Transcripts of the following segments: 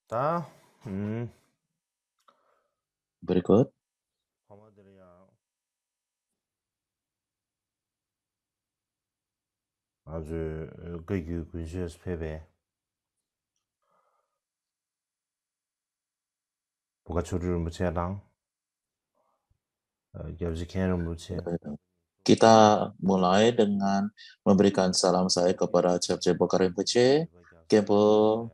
다, 음, Berikut, 파마들이야 아주 그 근시에서 패배, 부가초를 무채랑, 여지케는 무채, eh, kita mulai dengan memberikan salam saya kepada Chef Bokar Rinpoche, Kempo,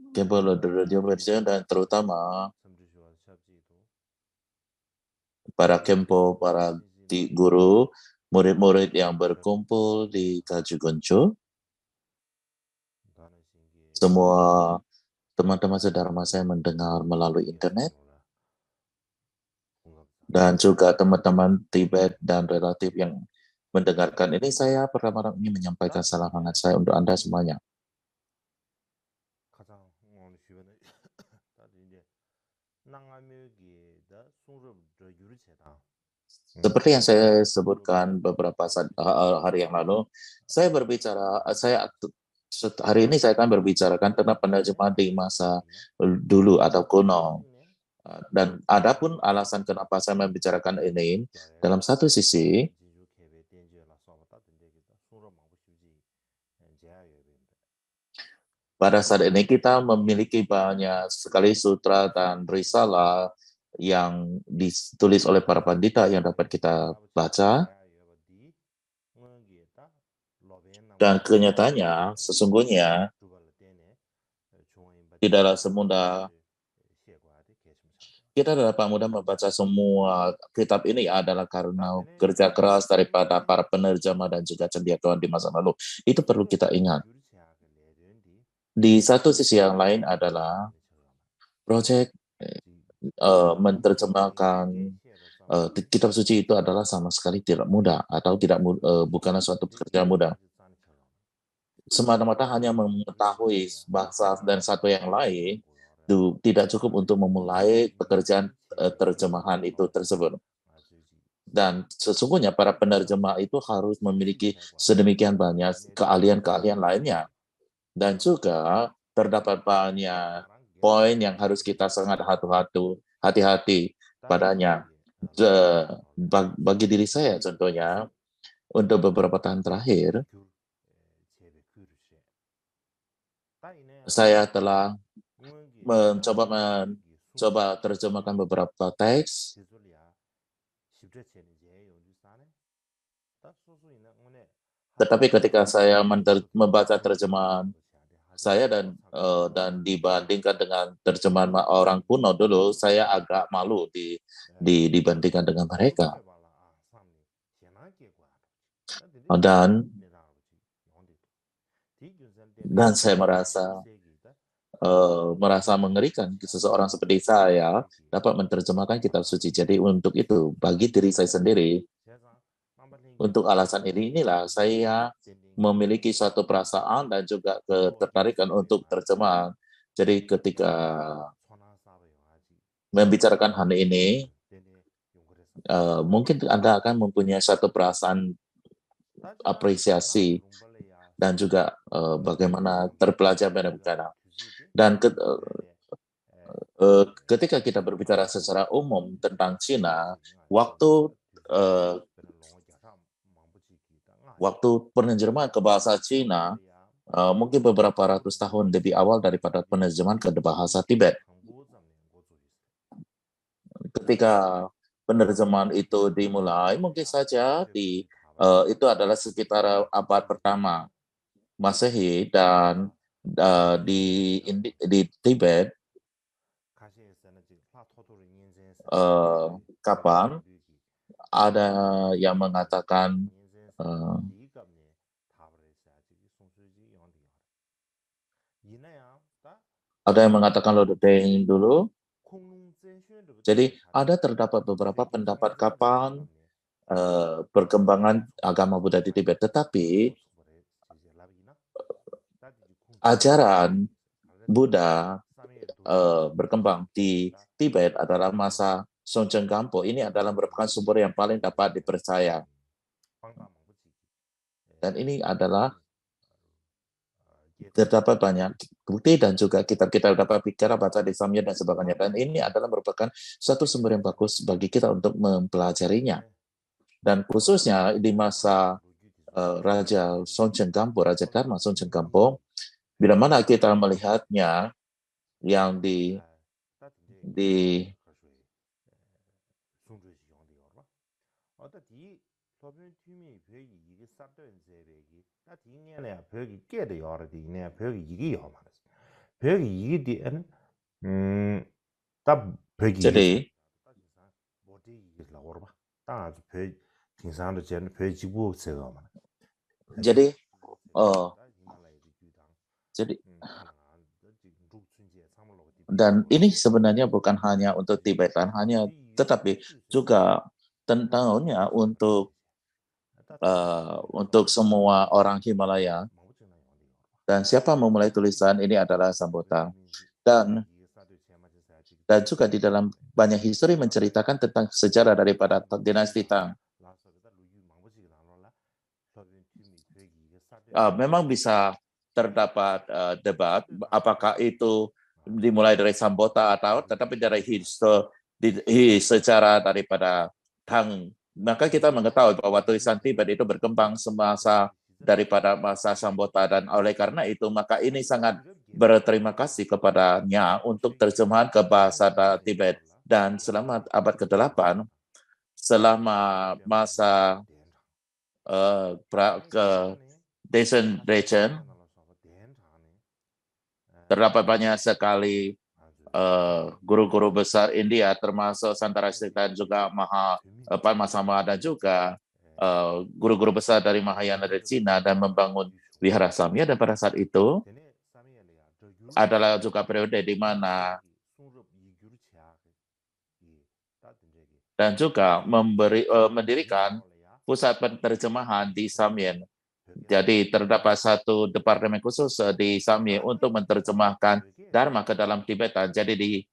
Kempo Radio Version, dan terutama para Kempo, para guru, murid-murid yang berkumpul di Kaju Gonco, semua teman-teman sedharma saya mendengar melalui internet, dan juga teman-teman Tibet dan relatif yang mendengarkan ini, saya pertama-tama ingin menyampaikan salam hangat saya untuk Anda semuanya. 가장 주변에 다들 이제 낭아묘기에다 송르 유리체다. Seperti yang saya sebutkan beberapa hari yang lalu, saya berbicara, hari ini saya akan berbicarakan tentang penerjemahan di masa dulu atau kuno. Dan adapun alasan kenapa saya membicarakan ini, dalam satu sisi, pada saat ini kita memiliki banyak sekali sutra dan risalah yang ditulis oleh para pandita yang dapat kita baca. Dan kenyataannya, sesungguhnya tidaklah semudah kita dapat mudah membaca semua kitab ini adalah karena kerja keras daripada para penerjemah dan juga cendekiawan di masa lalu. Itu perlu kita ingat. Di satu sisi yang lain adalah proyek menerjemahkan kitab suci itu adalah sama sekali tidak mudah atau bukanlah suatu pekerjaan mudah. Semata-mata hanya mengetahui bahasa dan satu yang lain tidak cukup untuk memulai pekerjaan terjemahan itu tersebut. Dan sesungguhnya para penerjemah itu harus memiliki sedemikian banyak keahlian-keahlian lainnya. Dan juga terdapat banyak poin yang harus kita sangat hati-hati padanya. Bagi diri saya contohnya, untuk beberapa tahun terakhir, saya telah mencoba terjemahkan beberapa teks. Tetapi ketika saya membaca terjemahan saya dan dibandingkan dengan terjemahan orang kuno dulu, saya agak malu dibandingkan dengan mereka. Dan saya merasa mengerikan seseorang seperti saya dapat menerjemahkan kitab suci. Jadi untuk itu, bagi diri saya sendiri, untuk alasan inilah saya memiliki suatu perasaan dan juga ketertarikan untuk terjemah. Jadi ketika membicarakan hal ini, mungkin Anda akan mempunyai satu perasaan apresiasi dan juga bagaimana terpelajar benar-benar. Dan ketika kita berbicara secara umum tentang Cina, waktu penerjemahan ke bahasa Cina mungkin beberapa ratus tahun lebih awal daripada penerjemahan ke bahasa Tibet. Ketika penerjemahan itu dimulai, mungkin saja itu adalah sekitar abad pertama Masehi, dan di Tibet kapan ada yang mengatakan Lodeng dulu. Jadi terdapat beberapa pendapat kapan perkembangan agama Buddha di Tibet, tetapi ajaran Buddha berkembang di Tibet adalah masa Songchen Gampo. Ini adalah merupakan sumber yang paling dapat dipercaya. Dan ini adalah terdapat banyak bukti dan juga kita dapat bicara baca di Samya dan sebagainya. Dan ini adalah merupakan satu sumber yang bagus bagi kita untuk mempelajarinya. Dan khususnya di masa Raja Sonchen Gampo, Raja Dharma Sonchen Gampo, bila mana kita melihatnya yang di jadi jadi jadi dan ini sebenarnya bukan hanya untuk Tibetan tetapi juga tentunya untuk semua orang Himalaya. Dan siapa memulai tulisan ini adalah Sambota. Dan juga di dalam banyak histori menceritakan tentang sejarah daripada dinasti Tang. Memang bisa terdapat debat apakah itu dimulai dari Sambota atau tetapi dari secara daripada Tang, maka kita mengetahui bahwa tulisan Tibet itu berkembang semasa daripada masa Sambota, dan oleh karena itu maka ini sangat berterima kasih kepadanya untuk terjemahan ke bahasa Tibet. Dan selama abad ke-8, selama masa ke Dechen, terdapat banyak sekali guru-guru besar India, termasuk Santarasita dan juga Padmasambhava, dan juga guru-guru besar dari Mahayana dari Cina, dan membangun Wihara Samya. Dan pada saat itu adalah juga periode di mana dan juga mendirikan pusat penerjemahan di Samyen. Jadi terdapat satu departemen khusus di Samye untuk menerjemahkan Dharma ke dalam Tibetan. Jadi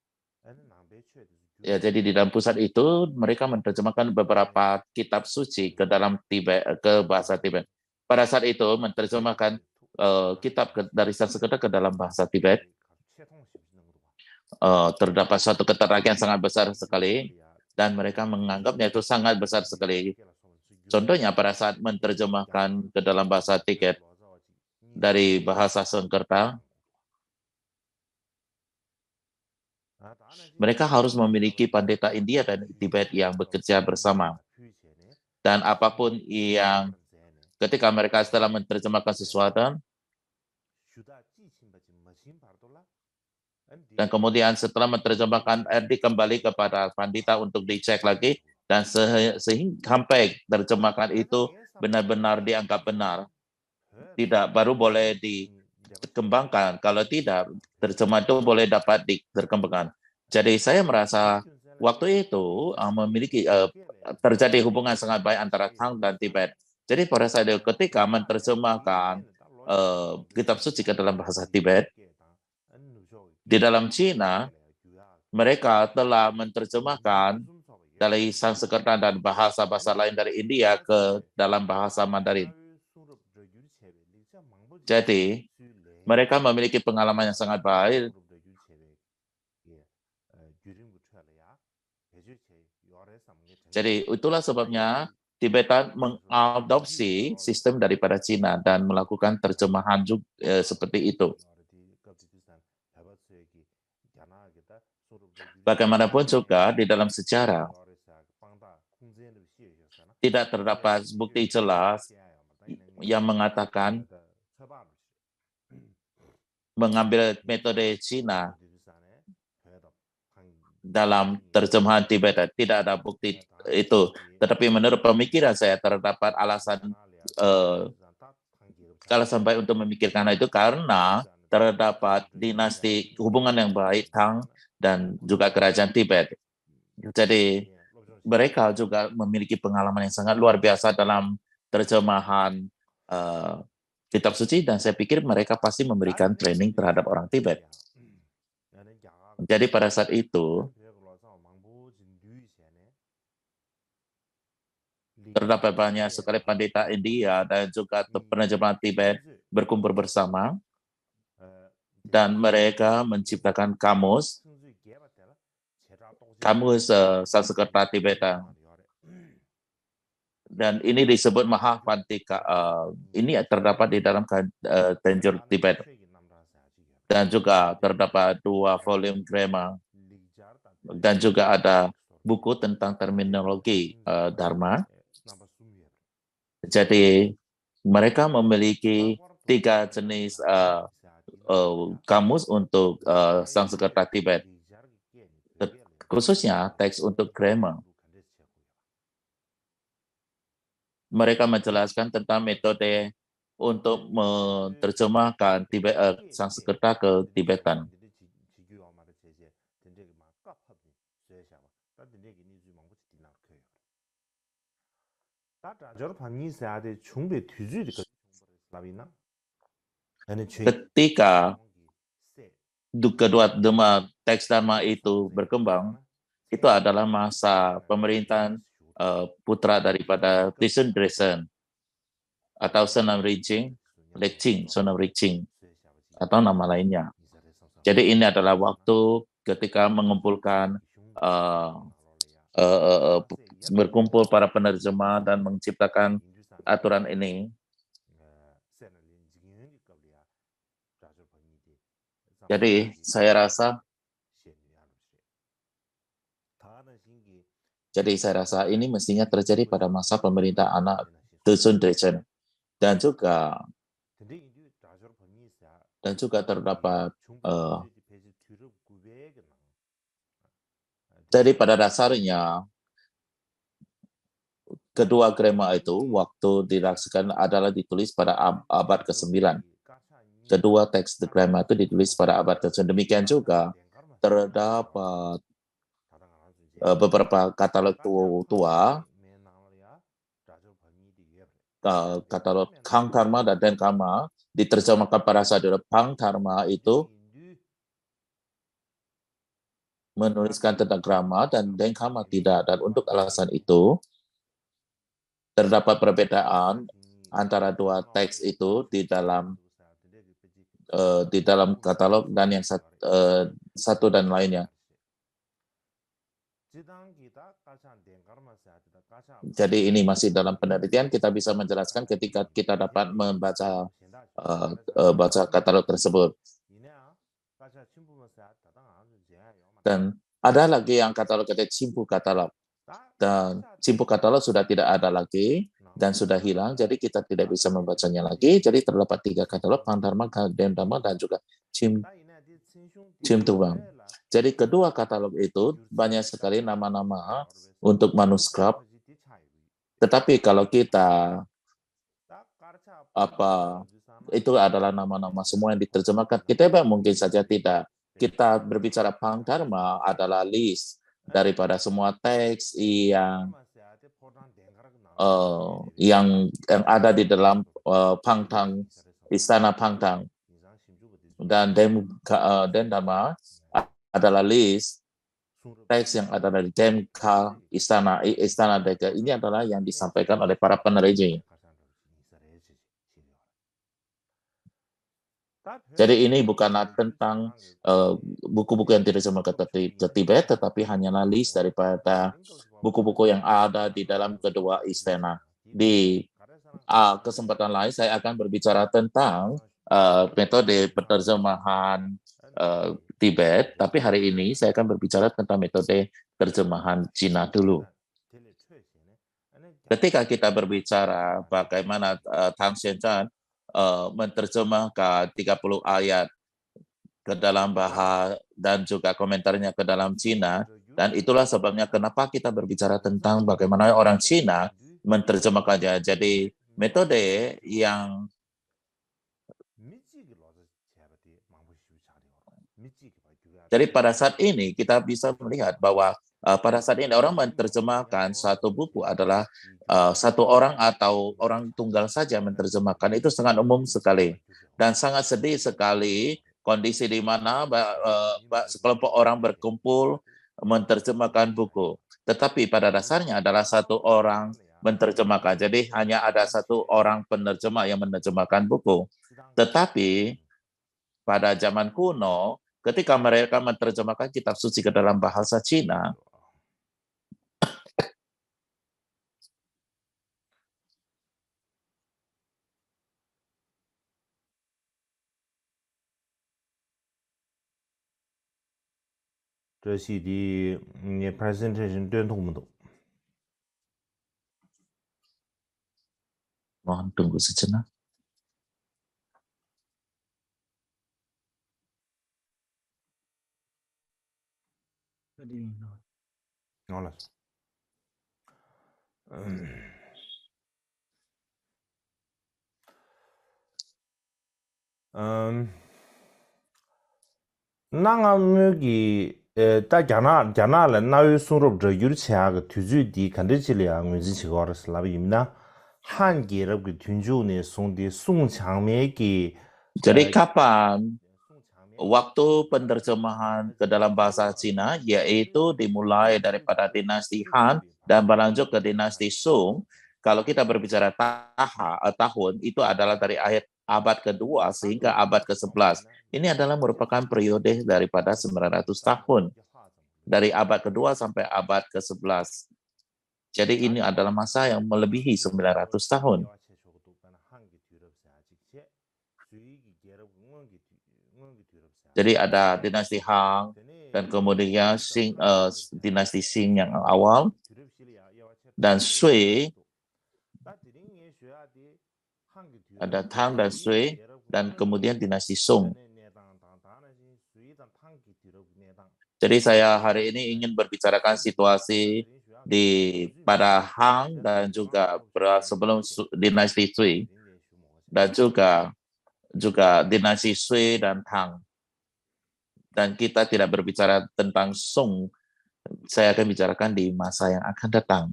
di dalam pusat itu mereka menerjemahkan beberapa kitab suci ke dalam Tibet, ke bahasa Tibet. Pada saat itu menerjemahkan kitab dari Sanskerta ke dalam bahasa Tibet. Terdapat suatu ketertarikan sangat besar sekali, dan mereka menganggapnya itu sangat besar sekali. Contohnya pada saat menerjemahkan ke dalam bahasa Tibet dari bahasa Sanskerta, mereka harus memiliki pendeta India dan Tibet yang bekerja bersama. Dan apapun yang ketika mereka setelah menerjemahkan sesuatu, dan kemudian setelah menerjemahkan kembali kepada pandita untuk dicek lagi, dan sehingga sampai terjemahkan itu benar-benar dianggap benar, tidak baru boleh dikembangkan. Kalau tidak, terjemahan itu boleh dapat dikembangkan. Jadi saya merasa waktu itu memiliki terjadi hubungan sangat baik antara Tang dan Tibet. Jadi pada saat itu ketika menerjemahkan kitab suci ke dalam bahasa Tibet, di dalam Cina mereka telah menerjemahkan dari Sanskerta dan bahasa-bahasa lain dari India ke dalam bahasa Mandarin. Jadi mereka memiliki pengalaman yang sangat baik. Jadi itulah sebabnya Tibetan mengadopsi sistem daripada Cina dan melakukan terjemahan juga seperti itu. Bagaimanapun juga di dalam sejarah tidak terdapat bukti jelas yang mengatakan mengambil metode Cina dalam terjemahan Tibet. Tidak ada bukti itu. Tetapi menurut pemikiran saya terdapat alasan baik untuk memikirkan itu, karena terdapat dinasti hubungan yang baik Tang dan juga kerajaan Tibet. Jadi mereka juga memiliki pengalaman yang sangat luar biasa dalam terjemahan kitab suci, dan saya pikir mereka pasti memberikan training terhadap orang Tibet. Jadi pada saat itu terdapat banyak sekali pandita India dan juga penerjemah Tibet berkumpul bersama, dan mereka menciptakan kamus Sanskerta Tibetan. Dan ini disebut Mahavantika. Ini terdapat di dalam Tanjur Tibet. Dan juga terdapat 2 volume grammar. Dan juga ada buku tentang terminologi Dharma. Jadi mereka memiliki 3 jenis kamus untuk Sanskerta Tibet. Khususnya teks untuk grammar. Mereka menjelaskan tentang metode untuk menerjemahkan Sanskerta ke Tibetan. Ketika kedua teks Dharma itu berkembang, itu adalah masa pemerintahan putra daripada Tishun Dresen atau Sonam Rinching, Sonam Rinching, atau nama lainnya. Jadi ini adalah waktu ketika mengumpulkan berkumpul para penerjemah dan menciptakan aturan ini. Jadi saya rasa ini mestinya terjadi pada masa pemerintah anak Tishun Dresen. Dan juga terdapat jadi pada dasarnya kedua grama itu waktu dilaksanakan adalah ditulis pada abad ke-9. Kedua teks grama itu ditulis pada abad ke-9. Demikian juga terdapat beberapa katalog tua, katalog Kang Dharma dan Den Karma diterjemahkan pada saat itu. Kang Dharma itu menuliskan tentang grama dan Den Karma tidak. Dan untuk alasan itu terdapat perbedaan antara 2 teks itu di dalam katalog dan yang satu dan lainnya. Jadi ini masih dalam penelitian. Kita bisa menjelaskan ketika kita dapat membaca baca katalog tersebut. Dan ada lagi yang katalog kata Cimpu katalog. Dan Cimpu katalog sudah tidak ada lagi dan sudah hilang, jadi kita tidak bisa membacanya lagi. Jadi terdapat 3 katalog, Kang Dharma, Den Dharma, dan juga Cimtubang. Jadi kedua katalog itu banyak sekali nama-nama untuk manuskrip. Tetapi kalau kita itu adalah nama-nama semua yang diterjemahkan. Kita mungkin saja tidak. Kita berbicara Kang Dharma adalah list daripada semua teks yang ada di dalam Pangtang, Istana Pangtang. Dan Den Dharma adalah list teks yang ada di Demka Istana Deka. Ini adalah yang disampaikan oleh para penerjemah. Jadi ini bukanlah tentang buku-buku yang diterjemahkan ke Tibet, tetapi hanyalah list daripada buku-buku yang ada di dalam kedua istana. Di kesempatan lain saya akan berbicara tentang metode penerjemahan Tibet, tapi hari ini saya akan berbicara tentang metode terjemahan Cina dulu. Ketika kita berbicara bagaimana Tang Xuanzang menerjemahkan 30 ayat ke dalam bahasa dan juga komentarnya ke dalam Cina, dan itulah sebabnya kenapa kita berbicara tentang bagaimana orang Cina menerjemahkannya. Jadi metode yang jadi pada saat ini kita bisa melihat bahwa pada saat ini orang menerjemahkan satu buku adalah satu orang atau orang tunggal saja menerjemahkan. Itu sangat umum sekali dan sangat sedih sekali kondisi di mana sekelompok orang berkumpul menerjemahkan buku. Tetapi pada dasarnya adalah satu orang menerjemahkan. Jadi hanya ada satu orang penerjemah yang menerjemahkan buku. Tetapi pada zaman kuno, ketika mereka menerjemahkan kitab suci ke dalam bahasa Cina, 这是的，你 presentation 电筒不懂。 mohon tunggu sejenak.好了。那个大家那了，那有送入这有钱个推荐的，看得起来，我自己搞的是那个呢，汉给那个推荐呢送的宋强面给。 Jadi kapan waktu penerjemahan ke dalam bahasa Cina, yaitu dimulai daripada dinasti Han dan berlanjut ke dinasti Sung. Kalau kita berbicara tahun, itu adalah dari akhir abad kedua sehingga abad ke-11. Ini adalah merupakan periode daripada 900 tahun. Dari abad kedua sampai abad ke-11. Jadi ini adalah masa yang melebihi 900 tahun. Jadi ada dinasti Han dan kemudian dinasti Qing yang awal dan Sui, ada Tang dan Sui, dan kemudian dinasti Song. Jadi saya hari ini ingin berbicarakan situasi pada Han dan juga sebelum dinasti Sui dan juga dinasti Sui dan Tang. Dan kita tidak berbicara tentang Song, saya akan bicarakan di masa yang akan datang,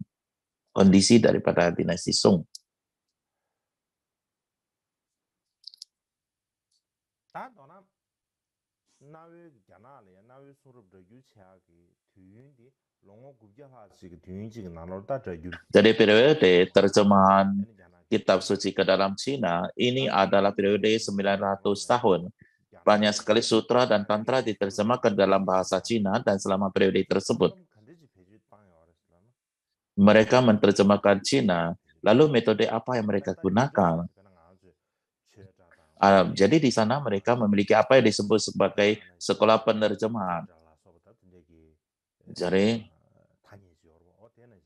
kondisi daripada dinasti Song. Jadi periode terjemahan kitab suci ke dalam Cina ini adalah periode 900 tahun. Banyak sekali sutra dan tantra diterjemahkan dalam bahasa Cina dan selama periode tersebut. Mereka menerjemahkan Cina, lalu metode apa yang mereka gunakan? Jadi di sana mereka memiliki apa yang disebut sebagai sekolah penerjemahan. Jadi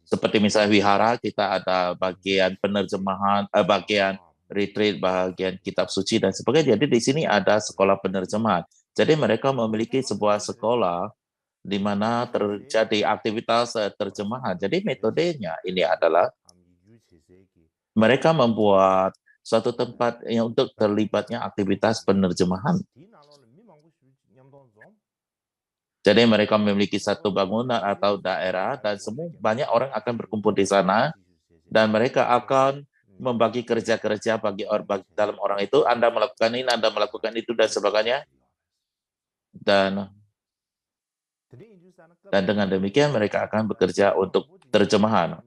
seperti misalnya wihara, kita ada bagian penerjemahan, bagian retreat, bagian kitab suci dan sebagainya. Jadi di sini ada sekolah penerjemahan. Jadi mereka memiliki sebuah sekolah di mana terjadi aktivitas terjemahan. Jadi metodenya ini adalah mereka membuat suatu tempat yang untuk terlibatnya aktivitas penerjemahan. Jadi mereka memiliki satu bangunan atau daerah dan banyak orang akan berkumpul di sana dan mereka akan membagi kerja-kerja bagi dalam orang itu, Anda melakukan ini, Anda melakukan itu, dan sebagainya. Dan dengan demikian mereka akan bekerja untuk terjemahan.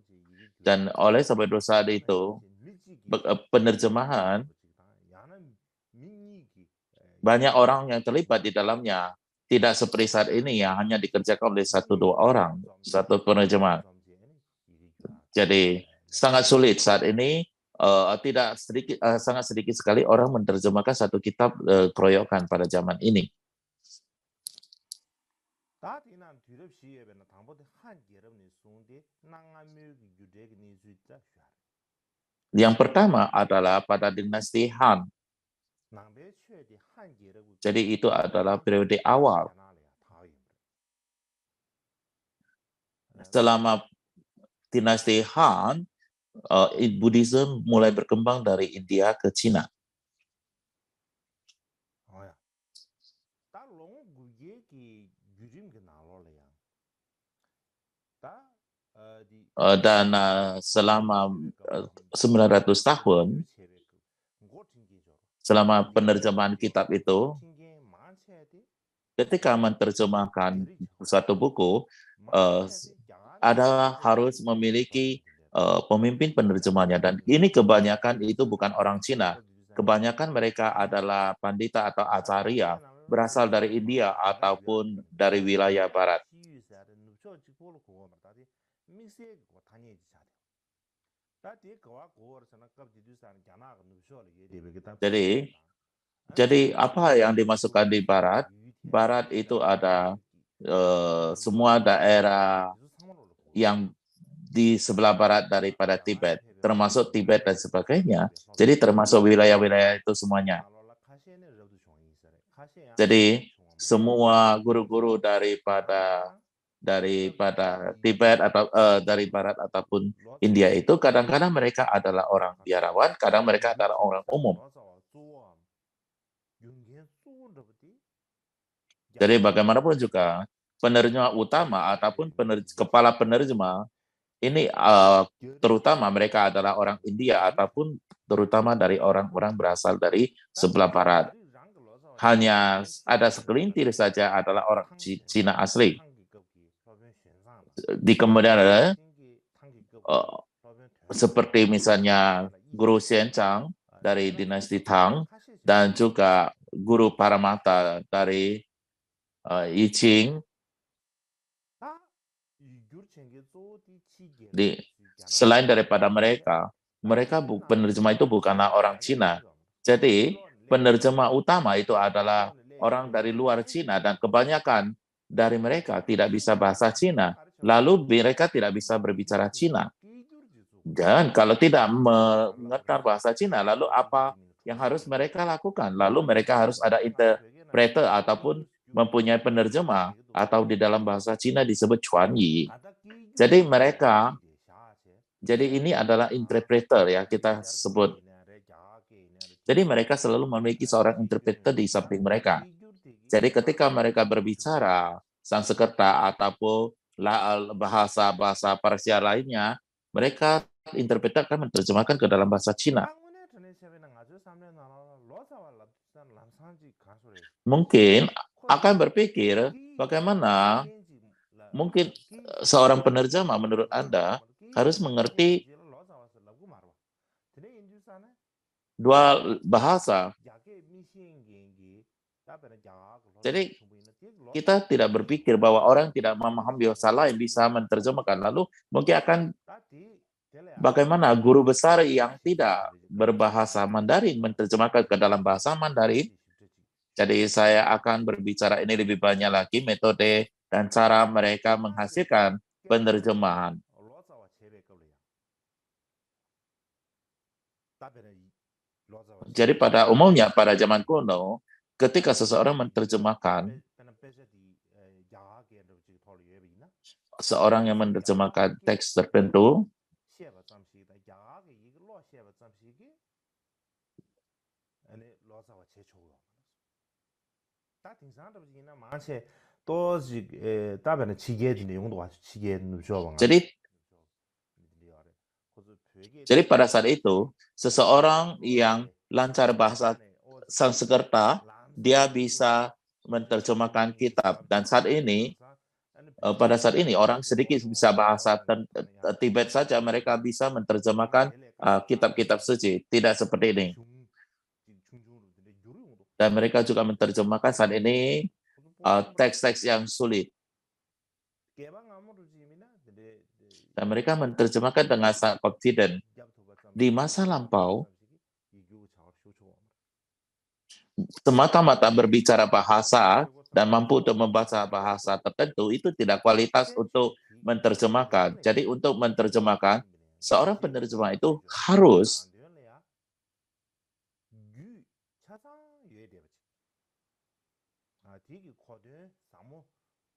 Dan oleh sebab dosa itu, penerjemahan, banyak orang yang terlibat di dalamnya. Tidak seperti saat ini yang hanya dikerjakan oleh 1-2 orang, satu penerjemah. Jadi sangat sulit saat ini. Sangat sedikit sekali orang menerjemahkan satu kitab keroyokan pada zaman ini. Yang pertama adalah pada dinasti Han. Jadi itu adalah periode awal. Selama dinasti Han, Buddhism mulai berkembang dari India ke Cina. Dan selama 900 tahun, selama penerjemahan kitab itu, ketika menerjemahkan suatu buku, harus memiliki pemimpin penerjemahnya, dan ini kebanyakan itu bukan orang Cina, kebanyakan mereka adalah pandita atau acharya, berasal dari India ataupun dari wilayah barat. Jadi apa yang dimasukkan di barat? Barat itu ada semua daerah yang di sebelah barat daripada Tibet, termasuk Tibet dan sebagainya. Jadi termasuk wilayah-wilayah itu semuanya. Jadi semua guru-guru daripada Tibet atau dari barat ataupun India itu kadang-kadang mereka adalah orang biarawan, kadang mereka adalah orang umum. Jadi bagaimanapun juga penerjemah utama ataupun kepala penerjemah ini terutama mereka adalah orang India ataupun terutama dari orang-orang berasal dari sebelah barat. Hanya ada segelintir saja adalah orang Cina asli. Di kemudian ada seperti misalnya Guru Xianchang dari dinasti Tang dan juga Guru Paramata dari Yi Qing. Selain daripada mereka penerjemah itu bukanlah orang Cina. Jadi penerjemah utama itu adalah orang dari luar Cina dan kebanyakan dari mereka tidak bisa bahasa Cina. Lalu mereka tidak bisa berbicara Cina. Dan kalau tidak mengerti bahasa Cina, lalu apa yang harus mereka lakukan? Lalu mereka harus ada interpreter ataupun mempunyai penerjemah atau di dalam bahasa Cina disebut chuanyi. Jadi ini adalah interpreter ya kita sebut. Jadi mereka selalu memiliki seorang interpreter di samping mereka. Jadi ketika mereka berbicara Sanskerta ataupun bahasa Persia lainnya, mereka interpreter akan menerjemahkan ke dalam bahasa Cina. Mungkin akan berpikir bagaimana mungkin seorang penerjemah menurut Anda harus mengerti dua bahasa. Jadi kita tidak berpikir bahwa orang tidak memahami bahasa lain bisa menerjemahkan. Lalu mungkin akan bagaimana guru besar yang tidak berbahasa Mandarin menerjemahkan ke dalam bahasa Mandarin. Jadi saya akan berbicara ini lebih banyak lagi metode dan cara mereka menghasilkan penerjemahan. Jadi pada umumnya pada zaman kuno, ketika seseorang menerjemahkan, seorang yang menerjemahkan teks tertentu, jadi pada saat itu, seseorang yang lancar bahasa Sanskerta, dia bisa menerjemahkan kitab. Dan pada saat ini orang sedikit bisa bahasa Tibet saja, mereka bisa menerjemahkan kitab-kitab suci. Tidak seperti ini. Dan mereka juga menerjemahkan saat ini teks-teks yang sulit. Dan mereka menerjemahkan dengan sangat confident. Di masa lampau, semata-mata berbicara bahasa dan mampu untuk membaca bahasa tertentu itu tidak kualitas untuk menerjemahkan. Jadi untuk menerjemahkan, seorang penerjemah itu harus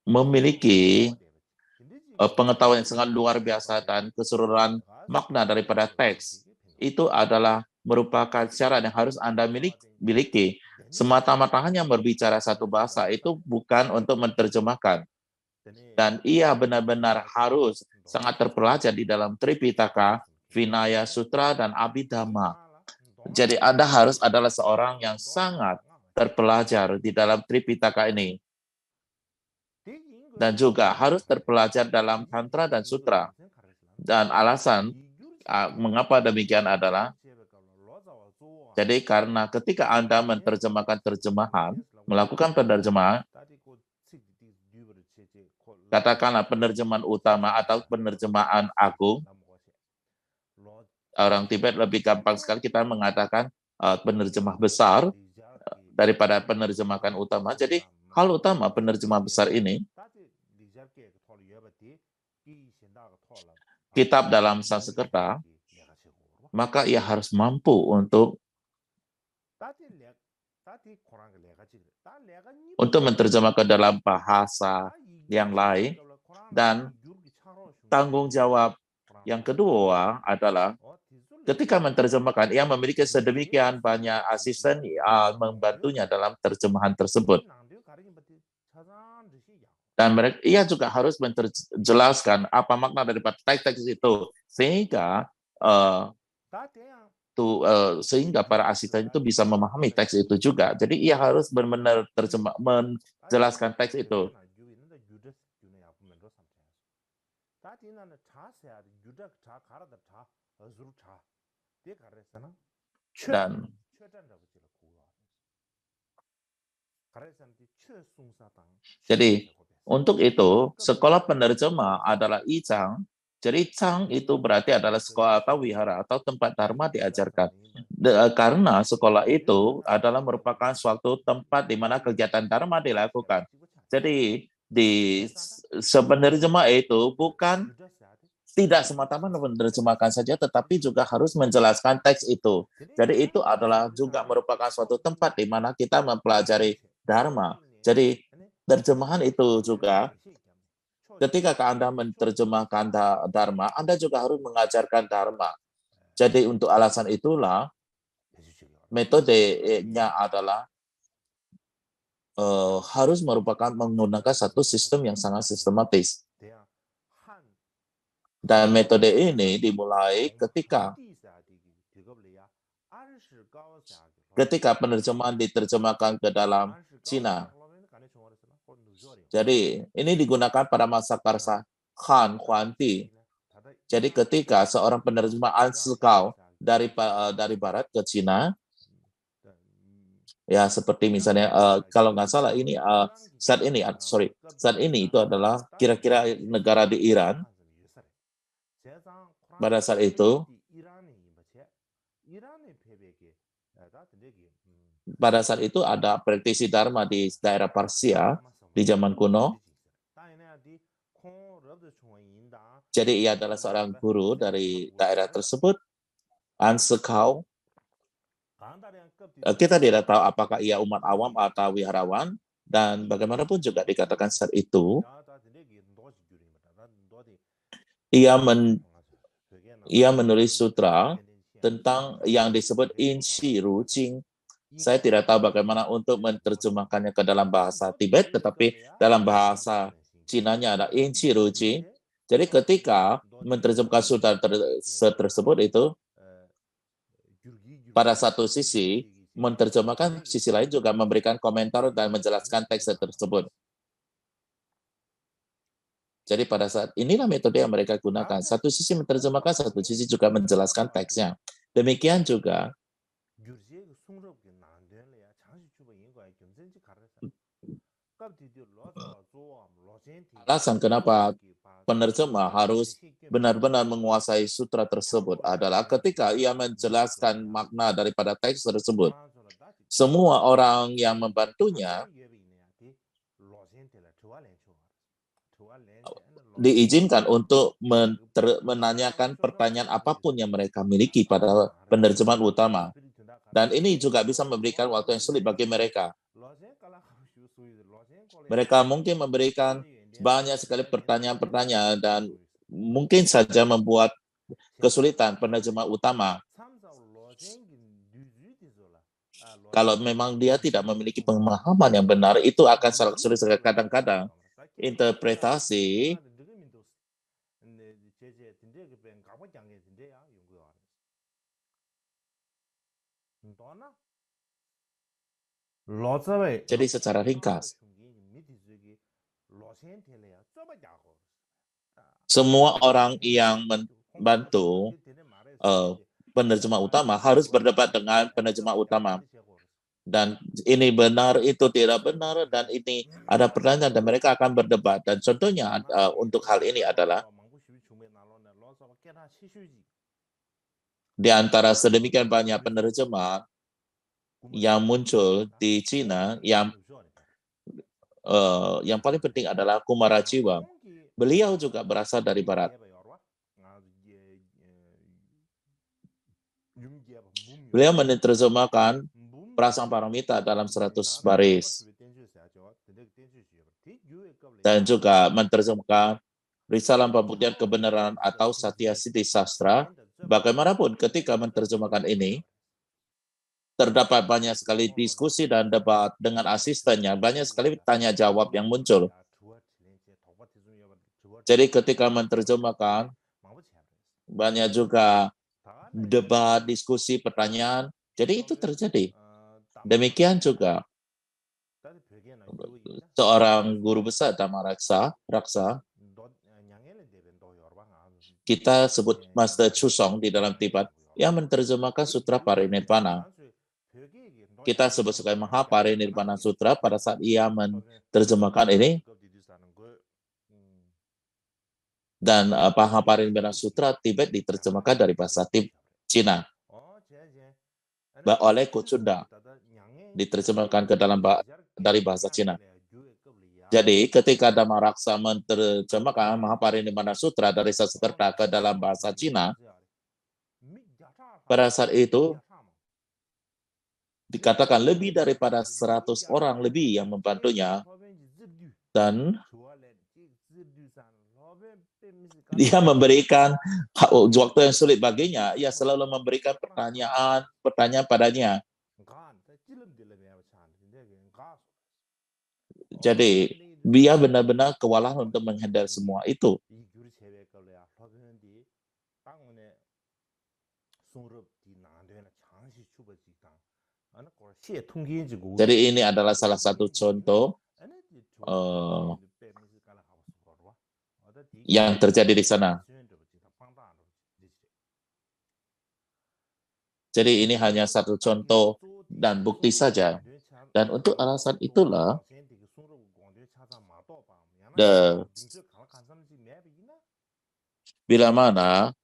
memiliki pengetahuan yang sangat luar biasa dan keseluruhan makna daripada teks. Itu adalah merupakan syarat yang harus Anda miliki. Semata-mata hanya berbicara satu bahasa itu bukan untuk menerjemahkan. Dan ia benar-benar harus sangat terpelajar di dalam Tripitaka, Vinaya Sutra, dan Abhidhamma. Jadi Anda harus adalah seorang yang sangat terpelajar di dalam Tripitaka ini. Dan juga harus terpelajar dalam Tantra dan Sutra. Dan alasan mengapa demikian adalah Jadi karena ketika Anda menerjemahkan terjemahan, melakukan penerjemahan, katakanlah penerjemahan utama atau penerjemahan agung, orang Tibet lebih gampang sekali kita mengatakan penerjemah besar daripada penerjemahan utama. Jadi hal utama penerjemah besar ini, kitab dalam Sanskerta, maka ia harus mampu untuk menerjemah ke dalam bahasa yang lain. Dan tanggung jawab yang kedua adalah ketika menerjemahkan, ia memiliki sedemikian banyak asisten yang membantunya dalam terjemahan tersebut. Dan ia juga harus menjelaskan apa makna daripada teks-teks itu, sehingga sehingga para asisten itu bisa memahami teks itu juga. Jadi ia harus benar-benar menjelaskan teks itu. Dan jadi untuk itu sekolah penerjemah adalah Icang. Jadi Cang itu berarti adalah sekolah atau wihara atau tempat dharma diajarkan. Karena sekolah itu adalah merupakan suatu tempat di mana kegiatan dharma dilakukan. Jadi di penerjemah itu bukan tidak semata-mata menerjemahkan saja, tetapi juga harus menjelaskan teks itu. Jadi itu adalah juga merupakan suatu tempat di mana kita mempelajari dharma. Jadi terjemahan itu juga ketika Anda menerjemahkan dharma, Anda juga harus mengajarkan dharma. Jadi untuk alasan itulah metodenya adalah harus merupakan menggunakan satu sistem yang sangat sistematis. Dan metode ini dimulai ketika penerjemahan diterjemahkan ke dalam Cina. Jadi ini digunakan pada masa Karsa Han Huanti. Jadi ketika seorang penerjemah Ansikao dari barat ke Cina, ya seperti misalnya kalau nggak salah ini saat ini itu adalah kira-kira negara di Iran. Pada saat itu ada praktisi dharma di daerah Persia di zaman kuno. Jadi ia adalah seorang guru dari daerah tersebut, Ansekau. Kita tidak tahu apakah ia umat awam atau wiharawan, dan bagaimanapun juga dikatakan saat itu, ia menulis sutra tentang yang disebut Inshi Rucing. Saya tidak tahu bagaimana untuk menerjemahkannya ke dalam bahasa Tibet, tetapi dalam bahasa Cinanya ada Inshi Rucing. Jadi ketika menerjemahkan sutra tersebut itu, pada satu sisi, menerjemahkan sisi lain juga memberikan komentar dan menjelaskan teks tersebut. Jadi pada saat inilah metode yang mereka gunakan. Satu sisi menerjemahkan, satu sisi juga menjelaskan teksnya. Demikian juga alasan kenapa penerjemah harus benar-benar menguasai sutra tersebut adalah ketika ia menjelaskan makna daripada teks tersebut, semua orang yang membantunya diizinkan untuk menanyakan pertanyaan apapun yang mereka miliki pada penerjemahan utama. Dan ini juga bisa memberikan waktu yang sulit bagi mereka. Mereka mungkin memberikan banyak sekali pertanyaan-pertanyaan dan mungkin saja membuat kesulitan penerjemah utama. Kalau memang dia tidak memiliki pemahaman yang benar, itu akan sangat sulit. Kadang-kadang interpretasi jadi secara ringkas, semua orang yang membantu penerjemah utama harus berdebat dengan penerjemah utama. Dan ini benar, itu tidak benar, dan ini ada pertanyaan dan mereka akan berdebat. Dan contohnya untuk hal ini adalah di antara sedemikian banyak penerjemah yang muncul di Cina, yang paling penting adalah Kumarajiwa. Beliau juga berasal dari Barat. Beliau menerjemahkan Prasang Paramita dalam 100 baris. Dan juga menerjemahkan Risalah Pembuktian Kebenaran atau Satya Siddhi Sastra. Bagaimanapun ketika menerjemahkan ini, terdapat banyak sekali diskusi dan debat dengan asistennya, banyak sekali tanya jawab yang muncul. Jadi ketika menerjemahkan, banyak juga debat, diskusi, pertanyaan. Jadi itu terjadi. Demikian juga seorang guru besar Dhamma Raksa, kita sebut Master Chusong di dalam Tibet, yang menerjemahkan Sutra Parinirvana. Kita sebut sebagai Mahaparinirvana Sutra pada saat ia menerjemahkan ini. Dan Mahaparinirvana Sutra Tibet diterjemahkan dari bahasa Cina oleh Kuchunda, diterjemahkan ke dalam dari bahasa Cina. Jadi ketika Dhamma Raksa menerjemahkan Mahaparinirvana Sutra dari Sanskerta ke dalam bahasa Cina, pada saat itu dikatakan lebih daripada 100 orang lebih yang membantunya, dan dia memberikan waktu yang sulit baginya. Ia selalu memberikan pertanyaan padanya. Jadi dia benar-benar kewalahan untuk menghandle semua itu. Jadi ini adalah salah satu contoh yang terjadi di sana. Jadi ini hanya satu contoh dan bukti saja. Dan untuk alasan itulah, bila mana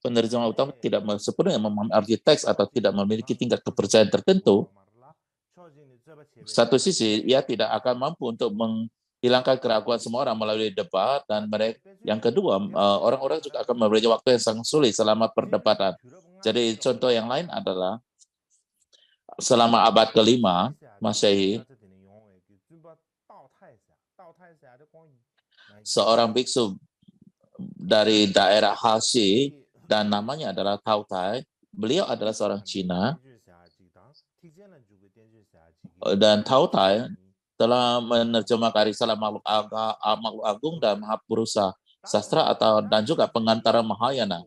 penerjemah utama tidak sepenuhnya memahami arti teks atau tidak memiliki tingkat kepercayaan tertentu, satu sisi ia tidak akan mampu untuk menghilangkan keraguan semua orang melalui debat, dan yang kedua, orang-orang juga akan memberi waktu yang sangat sulit selama perdebatan. Jadi contoh yang lain adalah selama abad ke-5 Masehi, seorang biksu dari daerah Hashi dan namanya adalah Tao Tai. Beliau adalah seorang Cina, dan Tao Tai telah menerjemahkan Risalah Makhluk Agung dan Mahapurusa Sastra dan juga Pengantara Mahayana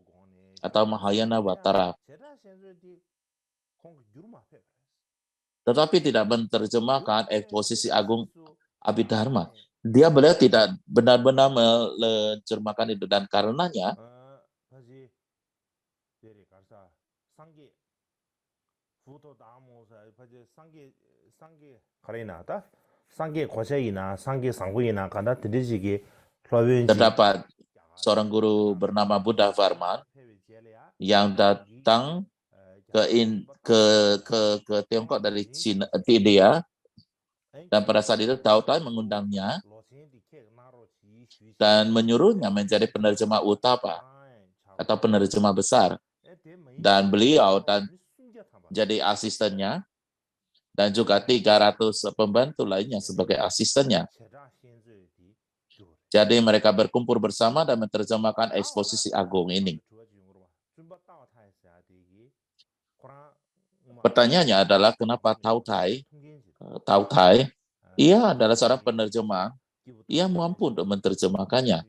atau Mahayana Vatara. Tetapi tidak menerjemahkan Eksposisi Agung Abhidharma. Beliau tidak benar-benar menerjemahkan itu, dan karenanya terdapat seorang guru bernama Buddha Varman yang datang ke Tiongkok dari India, dan pada saat itu Tao Tai mengundangnya dan menyuruhnya menjadi penerjemah utama atau penerjemah besar, dan beliau jadi asistennya, dan juga 300 pembantu lainnya sebagai asistennya. Jadi mereka berkumpul bersama dan menerjemahkan Eksposisi Agung ini. Pertanyaannya adalah kenapa Tao Tai, ia adalah seorang penerjemah, ia mampu untuk menerjemahkannya.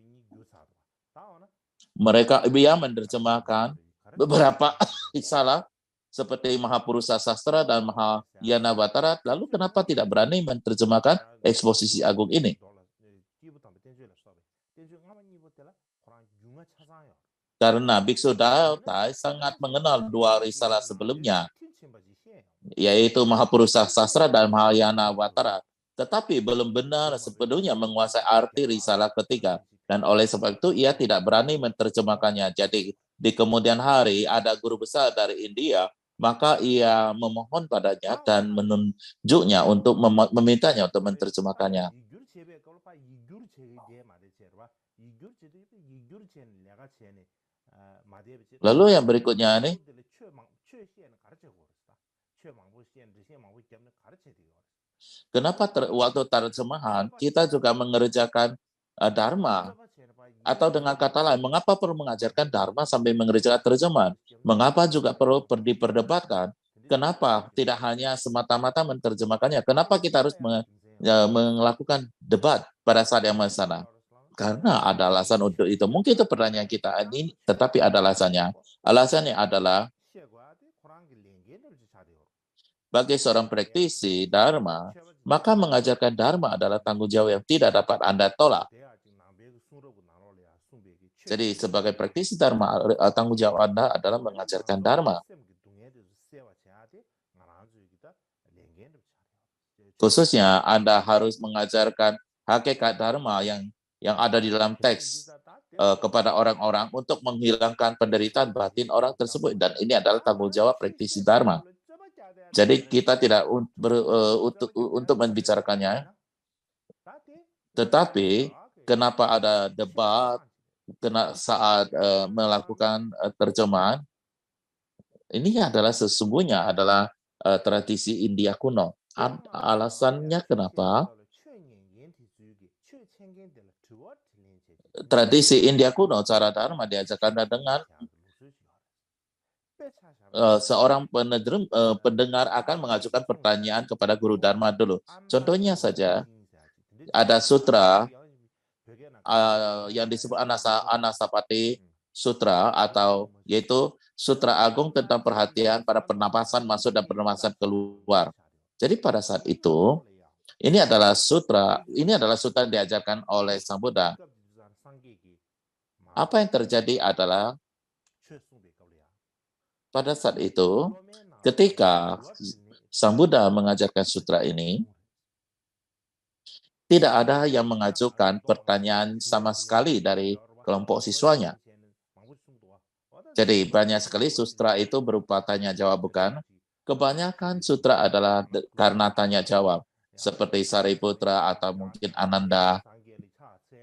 Ia menerjemahkan beberapa risalah seperti Mahapurusa Sastra dan Mahayana Vatara, lalu kenapa tidak berani menerjemahkan Eksposisi Agung ini? Karena Biksu Daotai sangat mengenal dua risalah sebelumnya, yaitu Mahapurusa Sastra dan Mahayana Watara, tetapi belum benar sepenuhnya menguasai arti risalah ketiga. Dan oleh sebab itu ia tidak berani menerjemahkannya. Jadi di kemudian hari ada guru besar dari India, maka ia memohon padanya dan menunjuknya untuk memintanya untuk menerjemahkannya. Lalu yang berikutnya nih, kenapa waktu terjemahan kita juga mengerjakan Dharma? Atau dengan kata lain, mengapa perlu mengajarkan Dharma sampai mengerjakan terjemahan? Mengapa juga perlu diperdebatkan? Kenapa tidak hanya semata-mata menerjemahkannya? Kenapa kita harus melakukan debat pada saat yang sana? Karena ada alasan untuk itu. Mungkin itu pertanyaan kita ini, tetapi ada alasannya. Alasannya adalah bagi seorang praktisi Dharma, maka mengajarkan Dharma adalah tanggung jawab yang tidak dapat Anda tolak. Jadi sebagai praktisi Dharma, tanggung jawab Anda adalah mengajarkan Dharma. Khususnya Anda harus mengajarkan hakikat Dharma yang ada di dalam teks kepada orang-orang untuk menghilangkan penderitaan batin orang tersebut. Dan ini adalah tanggung jawab praktisi Dharma. Jadi kita tidak untuk membicarakannya, tetapi kenapa ada debat saat melakukan terjemahan? Ini adalah sesungguhnya adalah tradisi India kuno. Alasannya kenapa? Tradisi India kuno, cara Dharma diajarkan dengan seorang pendengar akan mengajukan pertanyaan kepada guru Dharma dulu. Contohnya saja, ada sutra yang disebut Anasapati Sutra, atau yaitu Sutra Agung tentang perhatian pada pernapasan masuk dan pernapasan keluar. Jadi pada saat itu, ini adalah sutra yang diajarkan oleh Sang Buddha. Apa yang terjadi adalah pada saat itu, ketika Sang Buddha mengajarkan sutra ini, tidak ada yang mengajukan pertanyaan sama sekali dari kelompok siswanya. Jadi banyak sekali sutra itu berupa tanya jawab, bukan? Kebanyakan sutra adalah karena tanya jawab, seperti Sariputra atau mungkin Ananda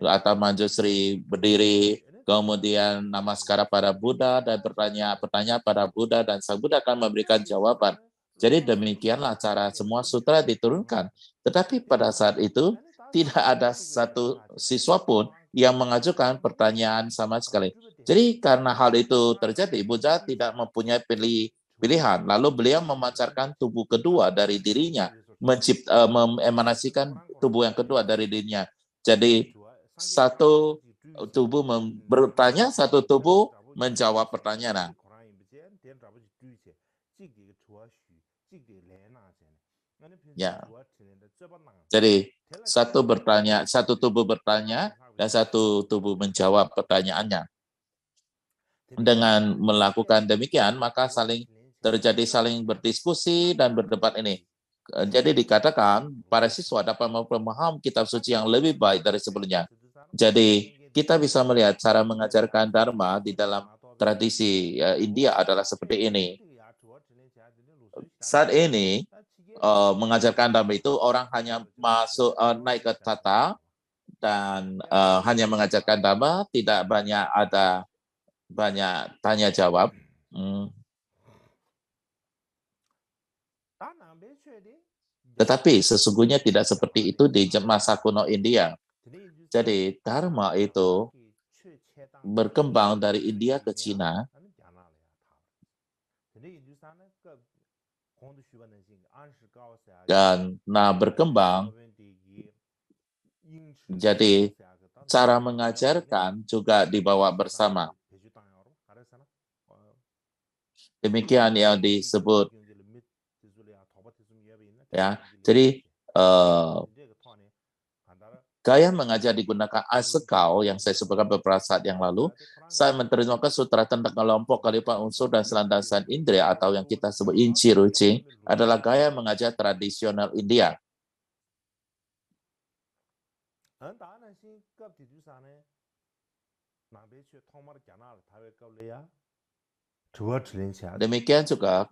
atau Manjusri berdiri, kemudian namaskara pada Buddha dan bertanya pada Buddha, dan Sang Buddha akan memberikan jawaban. Jadi demikianlah cara semua sutra diturunkan. Tetapi pada saat itu tidak ada satu siswa pun yang mengajukan pertanyaan sama sekali. Jadi karena hal itu terjadi, Buddha tidak mempunyai pilihan. Lalu beliau memancarkan tubuh kedua dari dirinya, mengemanasikan tubuh yang kedua dari dirinya. Jadi satu tubuh bertanya, satu tubuh menjawab pertanyaan. Ya. Jadi satu tubuh bertanya dan satu tubuh menjawab pertanyaannya. Dengan melakukan demikian, maka terjadi saling berdiskusi dan berdebat ini. Jadi dikatakan para siswa dapat memahami kitab suci yang lebih baik dari sebelumnya. Jadi kita bisa melihat cara mengajarkan Dharma di dalam tradisi India adalah seperti ini. Saat ini mengajarkan Dharma itu orang hanya naik ke tata dan hanya mengajarkan Dharma, tidak banyak tanya jawab. Tetapi sesungguhnya tidak seperti itu di masa kuno India. Jadi Dharma itu berkembang dari India ke Cina dan berkembang. Jadi cara mengajarkan juga dibawa bersama. Demikian yang disebut, ya. Jadi Gaya mengajar digunakan asekau yang saya sebutkan beberapa saat yang lalu. Saya menerjemahkan sutra tentang kelompok kalimat unsur dan selandasan indera atau yang kita sebut inci rucing adalah gaya mengajar tradisional India. Demikian juga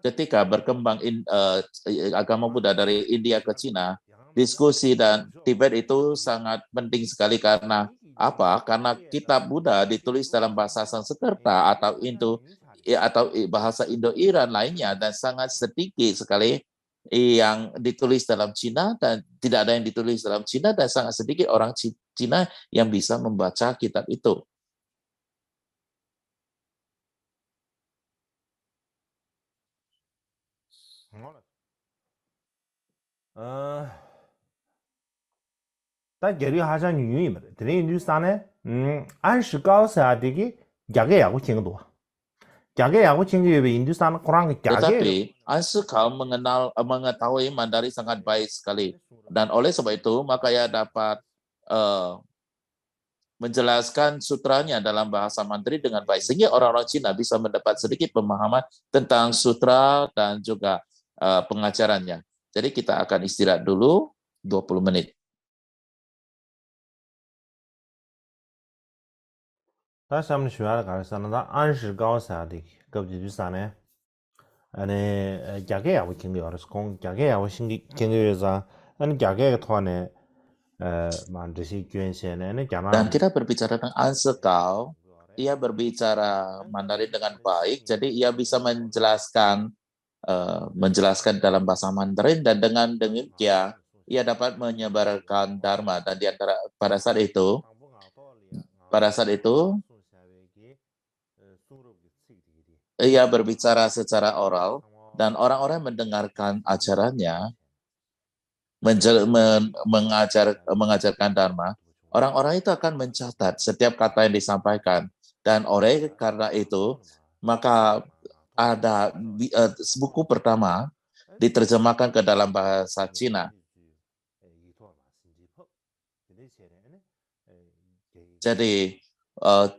ketika berkembang agama Buddha dari India ke Cina, diskusi dan Tibet itu sangat penting sekali karena apa? Karena kitab Buddha ditulis dalam bahasa Sanskerta atau bahasa Indo-Iran lainnya dan sangat sedikit sekali yang ditulis dalam Cina dan tidak ada yang ditulis dalam Cina dan sangat sedikit orang Cina yang bisa membaca kitab itu. 딱 게리 하자 유유이면 드네 인두스탄에 안시가오사디기 야게야고 징도 야게야고 징게 인두스탄 코랑 Tetapi Ansekau mengetahui Mandarin sangat baik sekali dan oleh sebab itu maka ia dapat menjelaskan sutranya dalam bahasa Mandarin dengan baik sehingga orang-orang Cina bisa mendapat sedikit pemahaman tentang sutra dan juga pengajarannya. Jadi kita akan istirahat dulu 20 menit. 다시 한번 주야를 가르쳤는데 안시가오사디 급지주산에 아니 야게야고 징게 알아서 공 야게야고 신기 징게에서 아니 야게가 토안에 만드시 규현시에는 Dan kita berbicara tentang Ansekau, ia berbicara Mandarin dengan baik, jadi ia bisa menjelaskan dalam bahasa Mandarin dan dengan demikian ia dapat menyebarkan dharma dan pada saat itu ia berbicara secara oral dan orang-orang mendengarkan ajarannya mengajarkan dharma. Orang-orang itu akan mencatat setiap kata yang disampaikan dan oleh karena itu maka ada buku pertama diterjemahkan ke dalam bahasa Cina. Jadi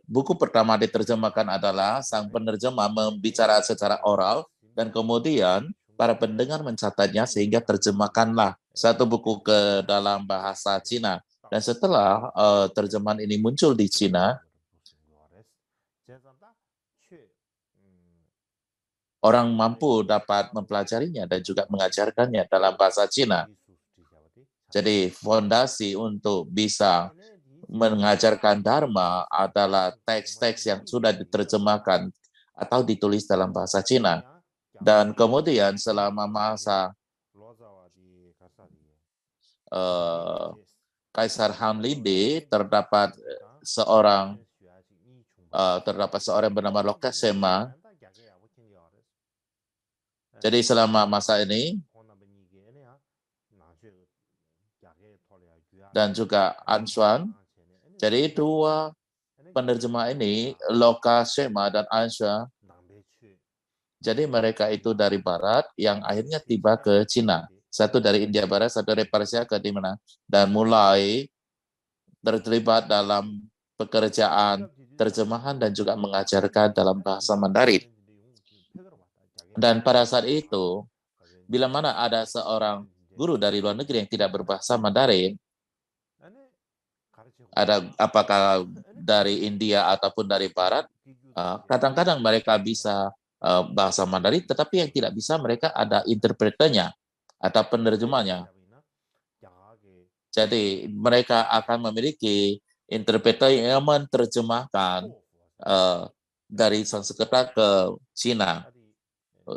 buku pertama diterjemahkan adalah sang penerjemah membicara secara oral dan kemudian para pendengar mencatatnya sehingga terjemahkanlah satu buku ke dalam bahasa Cina. Dan setelah terjemahan ini muncul di Cina, orang mampu dapat mempelajarinya dan juga mengajarkannya dalam bahasa Cina. Jadi fondasi untuk bisa mengajarkan Dharma adalah teks-teks yang sudah diterjemahkan atau ditulis dalam bahasa Cina. Dan kemudian selama masa Kaisar Han Linde terdapat seorang bernama Lokasema. Jadi selama masa ini dan juga Anshuan. Jadi dua penerjemah ini, Lokasema dan Anshuan, jadi mereka itu dari barat yang akhirnya tiba ke Cina. Satu dari India Barat, satu dari Persia ke Timur, dan mulai terlibat dalam pekerjaan terjemahan dan juga mengajarkan dalam bahasa Mandarin. Dan pada saat itu, bila mana ada seorang guru dari luar negeri yang tidak berbahasa Mandarin, apakah dari India ataupun dari Barat, kadang-kadang mereka bisa bahasa Mandarin, tetapi yang tidak bisa mereka ada interpreternya atau penerjemahnya. Jadi mereka akan memiliki interpreter yang menerjemahkan dari Sanskerta ke Cina.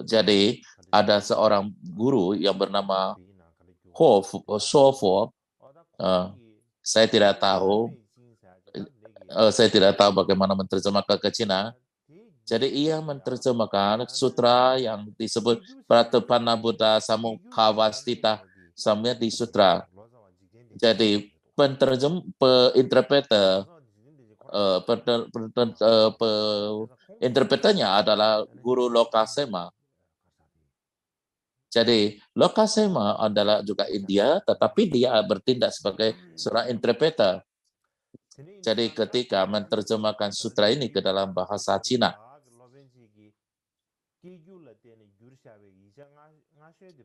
Jadi ada seorang guru yang bernama Sofo. Saya tidak tahu bagaimana menerjemahkan ke Cina. Jadi ia menerjemahkan sutra yang disebut Pratapana Buddha Samukhawastita Samyati Sutra. Jadi interpreternya adalah Guru Lokasema. Jadi Lokasema adalah juga India, tetapi dia bertindak sebagai seorang interpreter. Jadi ketika menerjemahkan sutra ini ke dalam bahasa Cina,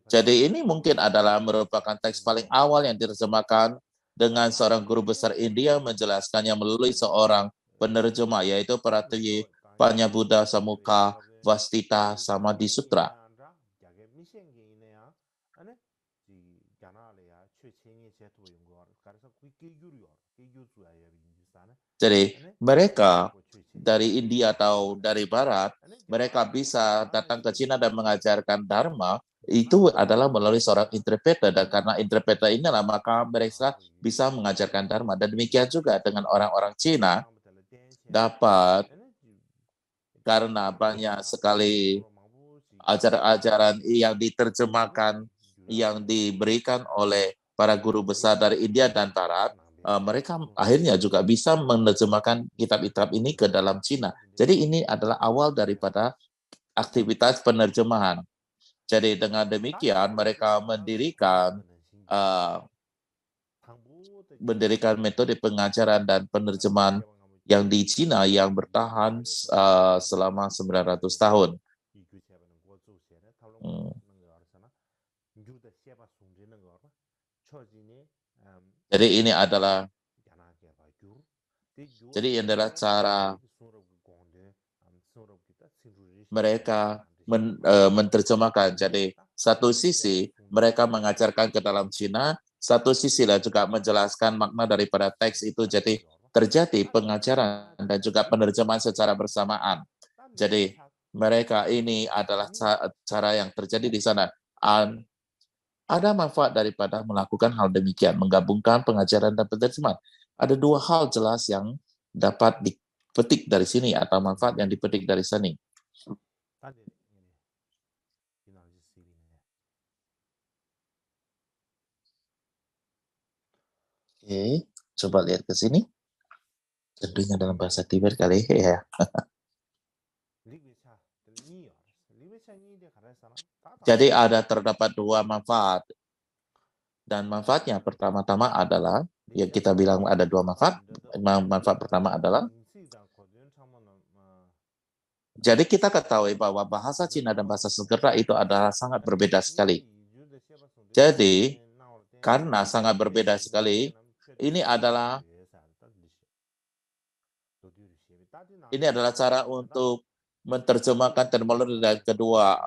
jadi ini mungkin adalah merupakan teks paling awal yang diterjemahkan dengan seorang guru besar India menjelaskannya melalui seorang penerjemah, yaitu Pratibha Panyabuddha Samukha Vastita Samadhi Sutra. Jadi mereka dari India atau dari Barat, mereka bisa datang ke Cina dan mengajarkan Dharma, itu adalah melalui seorang interpreter, dan karena interpreter inilah maka mereka bisa mengajarkan Dharma. Dan demikian juga dengan orang-orang Cina dapat, karena banyak sekali ajaran-ajaran yang diterjemahkan, yang diberikan oleh para guru besar dari India dan Barat, mereka akhirnya juga bisa menerjemahkan kitab-kitab ini ke dalam Cina. Jadi ini adalah awal daripada aktivitas penerjemahan. Jadi dengan demikian mereka mendirikan metode pengajaran dan penerjemahan yang di Cina yang bertahan selama 900 tahun. Jadi ini adalah cara mereka menerjemahkan. Jadi satu sisi mereka mengajarkan ke dalam Cina, satu sisi lah juga menjelaskan makna daripada teks itu. Jadi terjadi pengajaran dan juga penerjemahan secara bersamaan. Jadi mereka ini adalah cara yang terjadi di sana. Ada manfaat daripada melakukan hal demikian, menggabungkan pengajaran dan penerjemahan. Ada dua hal jelas yang dapat dipetik dari sini atau manfaat yang dipetik dari sini. Oke, coba lihat ke sini. Tentunya dalam bahasa Tibet kali ya. Jadi terdapat dua manfaat. Dan manfaatnya pertama-tama adalah, yang kita bilang ada dua manfaat. Manfaat pertama adalah, jadi kita ketahui bahwa bahasa Cina dan bahasa Sanskerta itu adalah sangat berbeda sekali. Jadi, karena sangat berbeda sekali, ini adalah cara untuk menerjemahkan terminologi dan kedua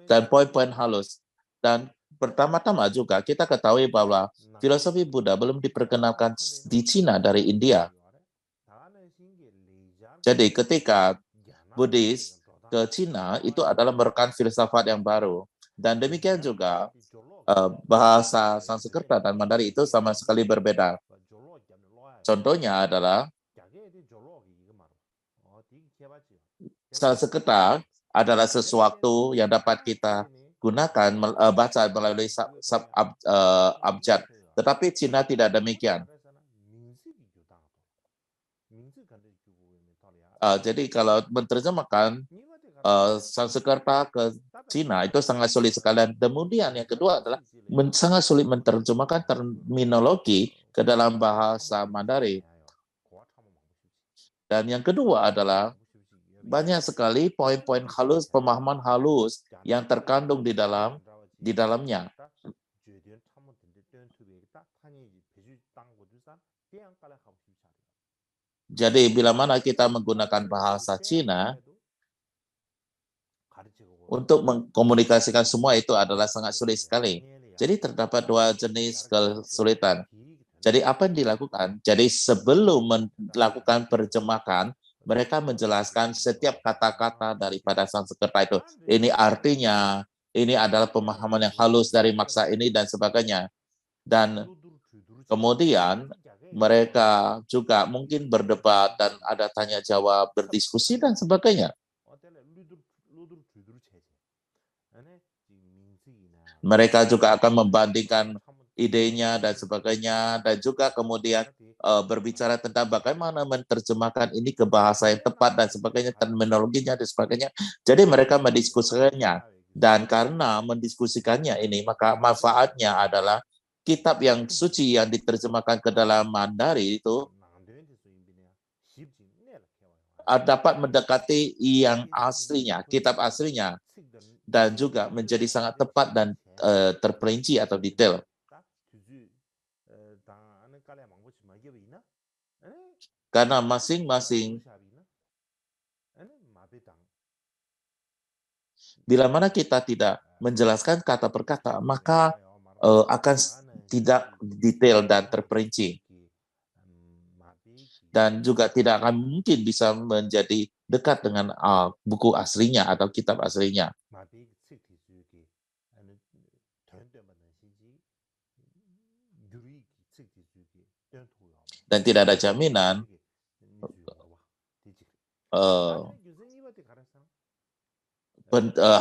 dan poin-poin halus. Dan pertama-tama juga kita ketahui bahwa filosofi Buddha belum diperkenalkan di Cina dari India. Jadi ketika Buddhis ke Cina, itu adalah merupakan filsafat yang baru. Dan demikian juga bahasa Sanskerta dan Mandarin itu sama sekali berbeda. Contohnya adalah Sanskerta adalah sesuatu yang dapat kita gunakan baca melalui abjad, tetapi Cina tidak demikian. Jadi kalau menerjemahkan Sanskerta ke Cina itu sangat sulit sekali. Dan kemudian yang kedua adalah sangat sulit menerjemahkan terminologi ke dalam bahasa Mandarin. Dan yang kedua adalah banyak sekali poin-poin halus, pemahaman halus yang terkandung di dalamnya. Jadi bila mana kita menggunakan bahasa Cina untuk mengkomunikasikan semua itu adalah sangat sulit sekali. Jadi terdapat dua jenis kesulitan. Jadi apa yang dilakukan? Jadi sebelum melakukan terjemahan, mereka menjelaskan setiap kata-kata daripada Sanskerta itu. Ini artinya, ini adalah pemahaman yang halus dari maksa ini dan sebagainya. Dan kemudian mereka juga mungkin berdebat dan ada tanya jawab, berdiskusi dan sebagainya. Mereka juga akan membandingkan idenya dan sebagainya, dan juga kemudian berbicara tentang bagaimana menerjemahkan ini ke bahasa yang tepat dan sebagainya, terminologinya dan sebagainya. Jadi mereka mendiskusikannya. Dan karena mendiskusikannya ini, maka manfaatnya adalah kitab yang suci yang diterjemahkan ke dalam Mandarin itu dapat mendekati yang aslinya, kitab aslinya, dan juga menjadi sangat tepat dan terperinci atau detail. Karena masing-masing, bila mana kita tidak menjelaskan kata per kata, maka akan tidak detail dan terperinci. Dan juga tidak akan mungkin bisa menjadi dekat dengan buku aslinya atau kitab aslinya. Dan tidak ada jaminan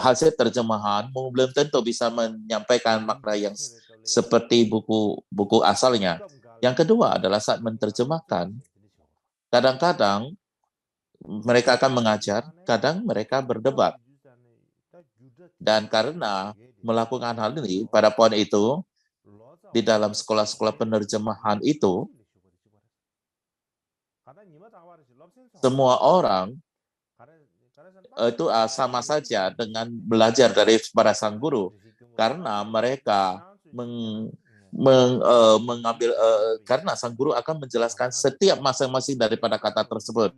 hasil terjemahan belum tentu bisa menyampaikan makna yang seperti buku asalnya. Yang kedua adalah saat menerjemahkan, kadang-kadang mereka akan mengajar, kadang mereka berdebat. Dan karena melakukan hal ini, pada poin itu, di dalam sekolah-sekolah penerjemahan itu, semua orang itu sama saja dengan belajar dari para sang guru, karena mereka mengambil karena sang guru akan menjelaskan setiap masing-masing daripada kata tersebut.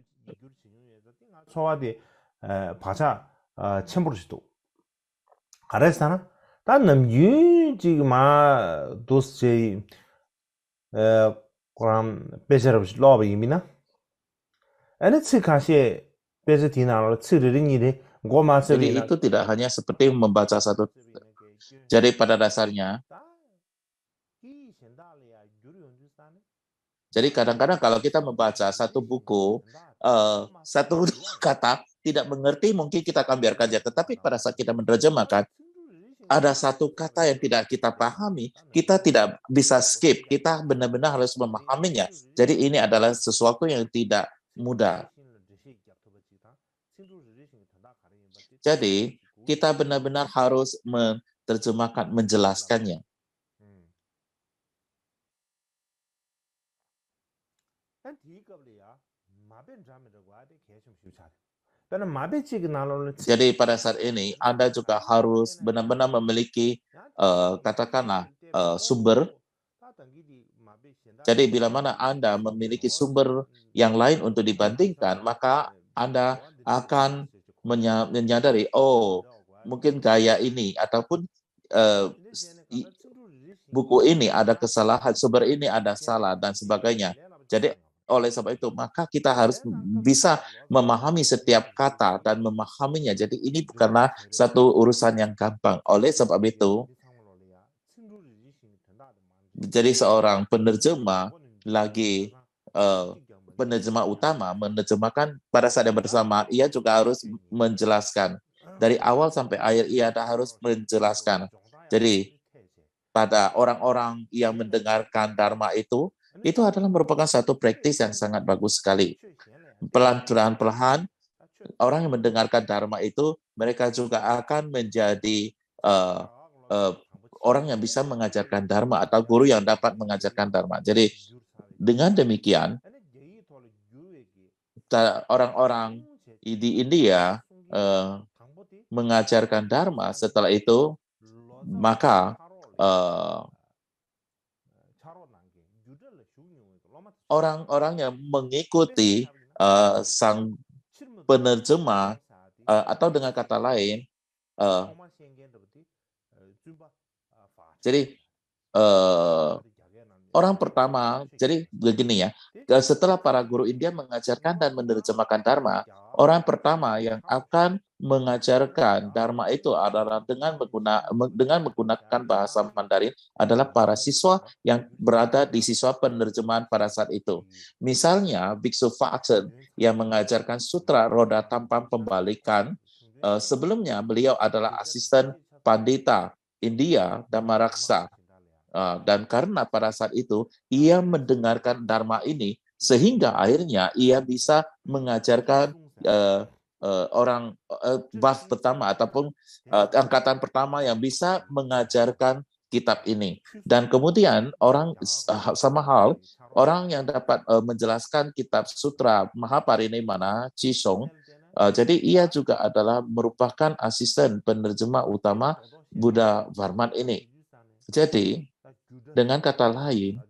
소화디 바자 첨부르지도 가래스타나 단남 유지마 도스제 그럼 베셔럽시 로브 이미나 아니 츠카시 베즈티나로 츠르링이데 Jadi itu tidak hanya seperti membaca satu. Jadi pada dasarnya, jadi kadang-kadang kalau kita membaca satu buku, satu kata tidak mengerti, mungkin kita akan biarkan saja. Tetapi pada saat kita menerjemahkan, ada satu kata yang tidak kita pahami, kita tidak bisa skip, kita benar-benar harus memahaminya. Jadi ini adalah sesuatu yang tidak mudah. Jadi kita benar-benar harus menerjemahkan, menjelaskannya. Jadi pada saat ini Anda juga harus benar-benar memiliki katakanlah sumber. Jadi bila mana Anda memiliki sumber yang lain untuk dibandingkan, maka Anda akan menyadari, oh mungkin gaya ini ataupun buku ini ada kesalahan, sumber ini ada salah dan sebagainya. Jadi oleh sebab itu, maka kita harus bisa memahami setiap kata dan memahaminya. Jadi ini bukanlah satu urusan yang gampang. Oleh sebab itu, jadi seorang penerjemah lagi penerjemah utama menerjemahkan pada saat yang bersamaan, ia juga harus menjelaskan dari awal sampai akhir, ia harus menjelaskan. Jadi pada orang-orang yang mendengarkan Dharma itu adalah merupakan satu praktis yang sangat bagus sekali. Pelan-pelan orang yang mendengarkan Dharma itu, mereka juga akan menjadi orang yang bisa mengajarkan Dharma atau guru yang dapat mengajarkan Dharma. Jadi dengan demikian, orang-orang di India mengajarkan Dharma, setelah itu maka orang-orang yang mengikuti sang penerjemah, atau dengan kata lain, jadi orang pertama, jadi begini ya, setelah para guru India mengajarkan dan menerjemahkan Dharma, orang pertama yang akan mengajarkan Dharma itu adalah dengan menggunakan bahasa Mandarin adalah para siswa yang berada di siswa penerjemahan pada saat itu. Misalnya, Biksu Faxen yang mengajarkan Sutra Roda Tanpa Pembalikan, sebelumnya beliau adalah asisten Pandita India Dhammaraksa. Dan karena pada saat itu ia mendengarkan Dharma ini, sehingga akhirnya ia bisa mengajarkan orang buff pertama ataupun angkatan pertama yang bisa mengajarkan kitab ini. Dan kemudian orang sama hal, orang yang dapat menjelaskan kitab sutra Mahaparinirvana, Cisong, jadi ia juga adalah merupakan asisten penerjemah utama Buddha Varman ini. Jadi, dengan kata lain,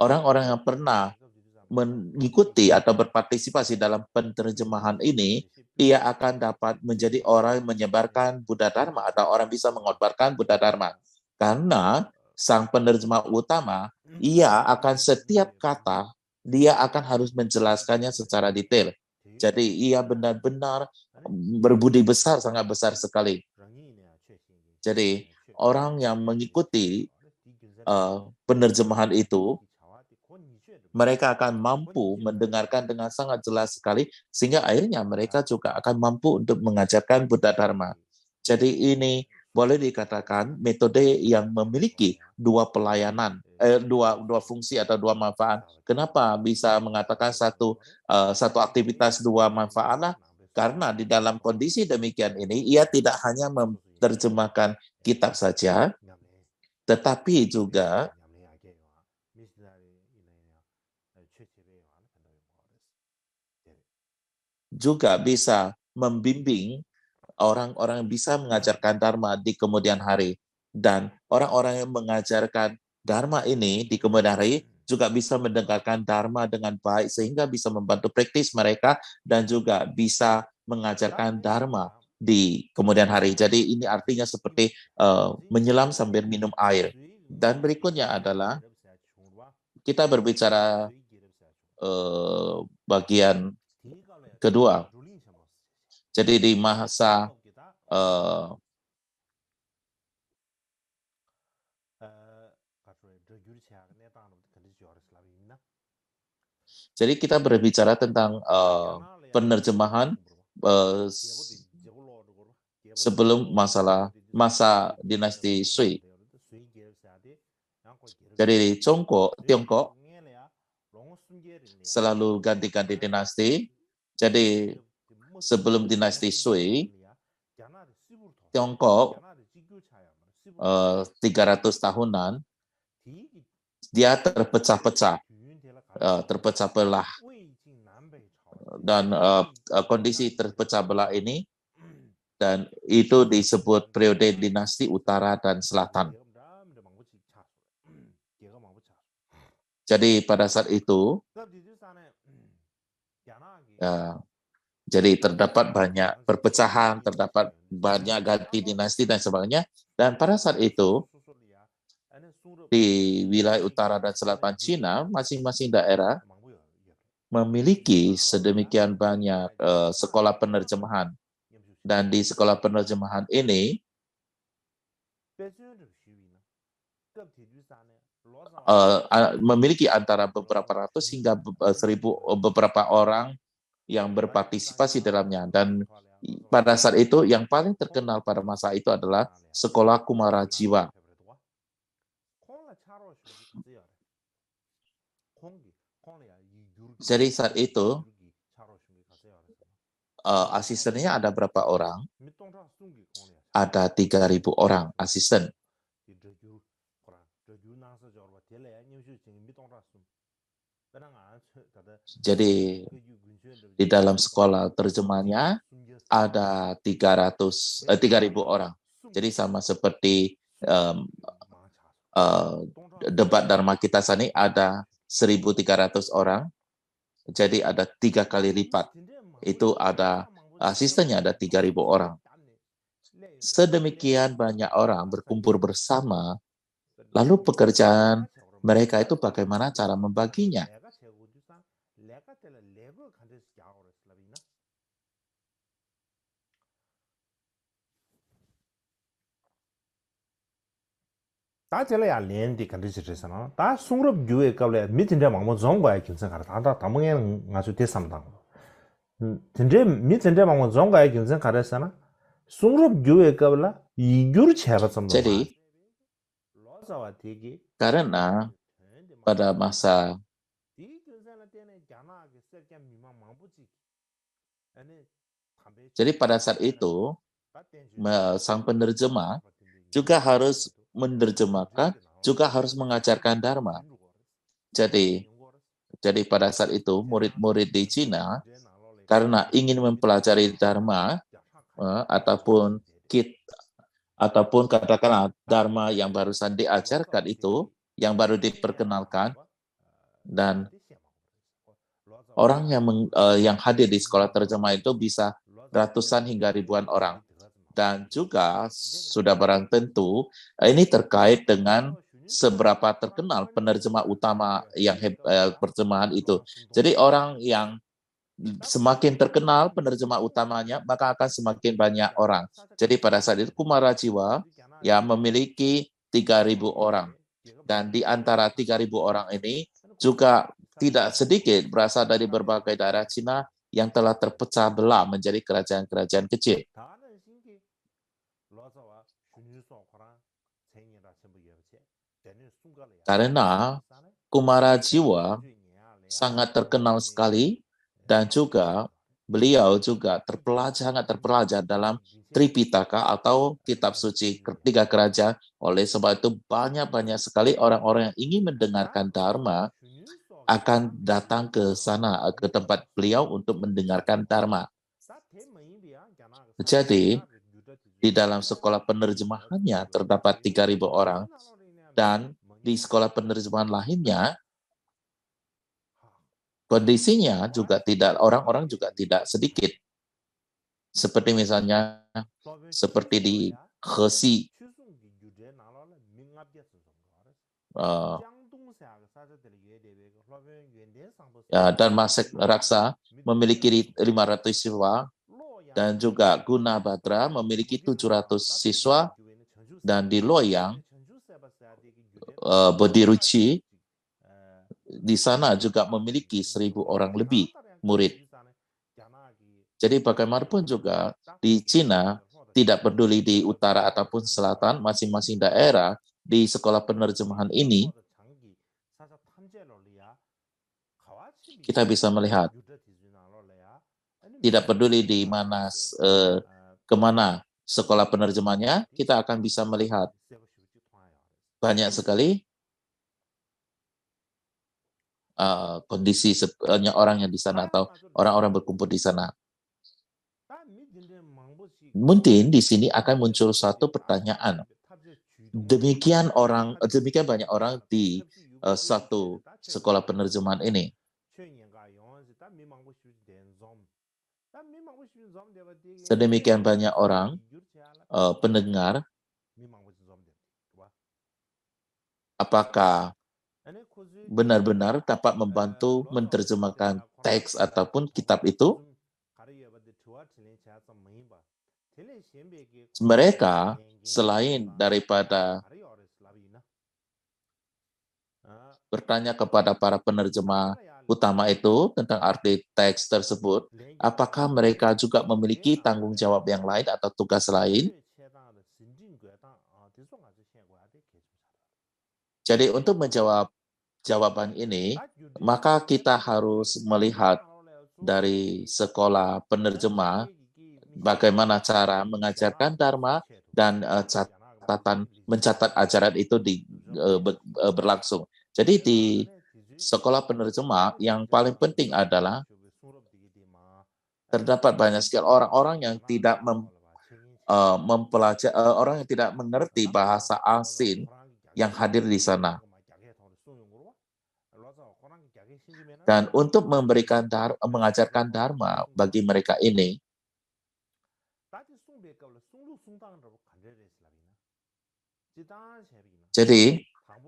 orang-orang yang pernah mengikuti atau berpartisipasi dalam penerjemahan ini, ia akan dapat menjadi orang yang menyebarkan Buddha Dharma atau orang bisa mengorbankan Buddha Dharma. Karena sang penerjemah utama, ia akan setiap kata, dia akan harus menjelaskannya secara detail. Jadi ia benar-benar berbudi besar, sangat besar sekali. Jadi orang yang mengikuti penerjemahan itu, mereka akan mampu mendengarkan dengan sangat jelas sekali, sehingga akhirnya mereka juga akan mampu untuk mengajarkan Buddha Dharma. Jadi ini boleh dikatakan metode yang memiliki dua pelayanan, dua fungsi atau dua manfaat. Kenapa bisa mengatakan satu aktivitas dua manfaat lah? Karena di dalam kondisi demikian ini, ia tidak hanya menerjemahkan kitab saja, tetapi juga bisa membimbing orang-orang yang bisa mengajarkan Dharma di kemudian hari. Dan orang-orang yang mengajarkan Dharma ini di kemudian hari juga bisa mendengarkan Dharma dengan baik sehingga bisa membantu praktis mereka dan juga bisa mengajarkan Dharma di kemudian hari. Jadi ini artinya seperti menyelam sambil minum air. Dan berikutnya adalah kita berbicara bagian kedua. Jadi di masa jadi kita berbicara tentang penerjemahan sebelum masa dinasti Sui. Jadi di Tiongkok selalu ganti-ganti dinasti. Jadi sebelum dinasti Sui, Tiongkok 300 tahunan, dia terpecah-pecah, terpecah belah. Dan kondisi terpecah belah ini, dan itu disebut periode dinasti utara dan selatan. Jadi pada saat itu, jadi terdapat banyak perpecahan, terdapat banyak ganti dinasti dan sebagainya. Dan pada saat itu, di wilayah utara dan selatan Cina, masing-masing daerah memiliki sedemikian banyak sekolah penerjemahan. Dan di sekolah penerjemahan ini, memiliki antara beberapa ratus hingga 1000 beberapa orang yang berpartisipasi dalamnya. Dan pada saat itu yang paling terkenal pada masa itu adalah Sekolah Kumara Jiwa. Jadi saat itu asistennya ada berapa orang? Ada 3.000 orang asisten. Jadi di dalam sekolah terjemahnya ada 3.000 orang. Jadi sama seperti debat Dharma kita sini ada 1.300 orang. Jadi ada 3 kali lipat. Itu ada asistennya ada 3.000 orang. Sedemikian banyak orang berkumpul bersama, lalu pekerjaan mereka itu bagaimana cara membaginya? 다 젤라야 렌디 컨디션에서는 다 숭럽 교회 qab래 미진데 막뭐 정과의 경쟁하라 다 담응에는 아주 대삼당 진짜 미진데 막뭐 정과의 경쟁하라서나 숭럽 교회 qabla 이교를 채가 좀 Jadi, 로자와 되게 karena pada masa Jadi pada saat itu, sang penerjemah juga harus menerjemahkan, juga harus mengajarkan Dharma. Jadi pada saat itu murid-murid di Cina karena ingin mempelajari Dharma ataupun katakanlah Dharma yang barusan diajarkan itu, yang baru diperkenalkan, dan orang yang hadir di sekolah terjemah itu bisa ratusan hingga ribuan orang. Dan juga sudah barang tentu ini terkait dengan seberapa terkenal penerjemah utama yang terjemahan itu. Jadi orang yang semakin terkenal penerjemah utamanya, maka akan semakin banyak orang. Jadi pada saat itu Kumarajiwa ya memiliki 3.000 orang. Dan di antara 3.000 orang ini juga tidak sedikit berasal dari berbagai daerah Cina yang telah terpecah belah menjadi kerajaan-kerajaan kecil. Karena Kumarajiwa sangat terkenal sekali dan juga beliau juga sangat terpelajar dalam Tripitaka atau kitab suci ketiga kerajaan. Oleh sebab itu banyak sekali orang-orang yang ingin mendengarkan Dharma akan datang ke sana, ke tempat beliau untuk mendengarkan Dharma. Jadi di dalam sekolah penerjemahannya terdapat 3.000 orang, dan di sekolah penerjemahan lainnya kondisinya juga orang-orang juga tidak sedikit. Seperti misalnya seperti di Hesi, dan Masek Raksa memiliki 500 siswa, dan juga Guna Badra memiliki 700 siswa, dan di Loyang, Bodiruci di sana juga memiliki 1.000 orang lebih murid. Jadi bagaimanapun juga di Cina, tidak peduli di utara ataupun selatan, masing-masing daerah di sekolah penerjemahan ini, kita bisa melihat, tidak peduli di mana kemana sekolah penerjemahnya, kita akan bisa melihat banyak sekali kondisi orang yang di sana atau orang-orang berkumpul di sana. Mungkin di sini akan muncul suatu pertanyaan. Demikian banyak orang di satu sekolah penerjemahan ini. Sedemikian banyak orang pendengar, apakah benar-benar dapat membantu menerjemahkan teks ataupun kitab itu? Mereka selain daripada bertanya kepada para penerjemah utama itu tentang arti teks tersebut, apakah mereka juga memiliki tanggung jawab yang lain atau tugas lain? Jadi untuk menjawab jawaban ini, maka kita harus melihat dari sekolah penerjemah bagaimana cara mengajarkan Dharma dan mencatat ajaran itu berlangsung. Jadi di sekolah penerjemah yang paling penting adalah terdapat banyak sekali orang-orang yang tidak mempelajari, orang yang tidak mengerti bahasa asing yang hadir di sana. Dan untuk mengajarkan Dharma bagi mereka ini,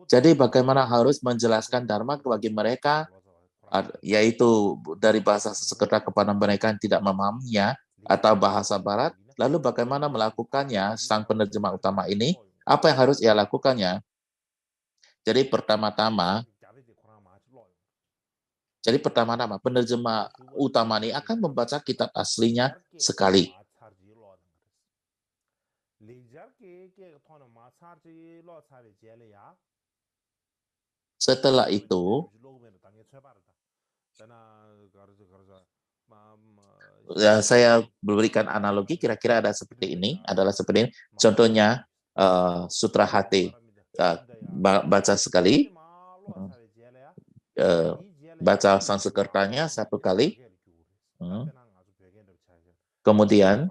jadi bagaimana harus menjelaskan Dharma bagi mereka, yaitu dari bahasa sekedar kepada mereka yang tidak memahaminya, atau bahasa barat, lalu bagaimana melakukannya sang penerjemah utama ini, apa yang harus ia lakukannya? Jadi pertama-tama penerjemah utama ini akan membaca kitab aslinya sekali. Setelah itu, ya, saya berikan analogi kira-kira seperti ini. Contohnya Sutra Hati, baca sekali, baca Sanskertanya satu kali, kemudian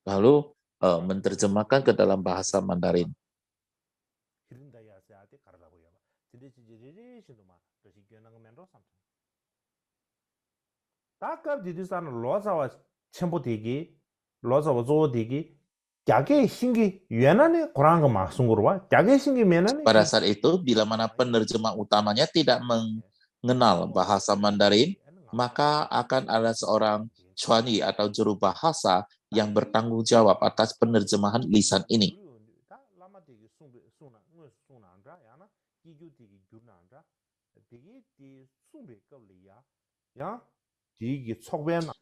lalu menerjemahkan ke dalam bahasa Mandarin. Pada saat itu, bila mana penerjemah utamanya tidak mengenal bahasa Mandarin, maka akan ada seorang Chuanyi atau juru bahasa yang bertanggung jawab atas penerjemahan lisan ini.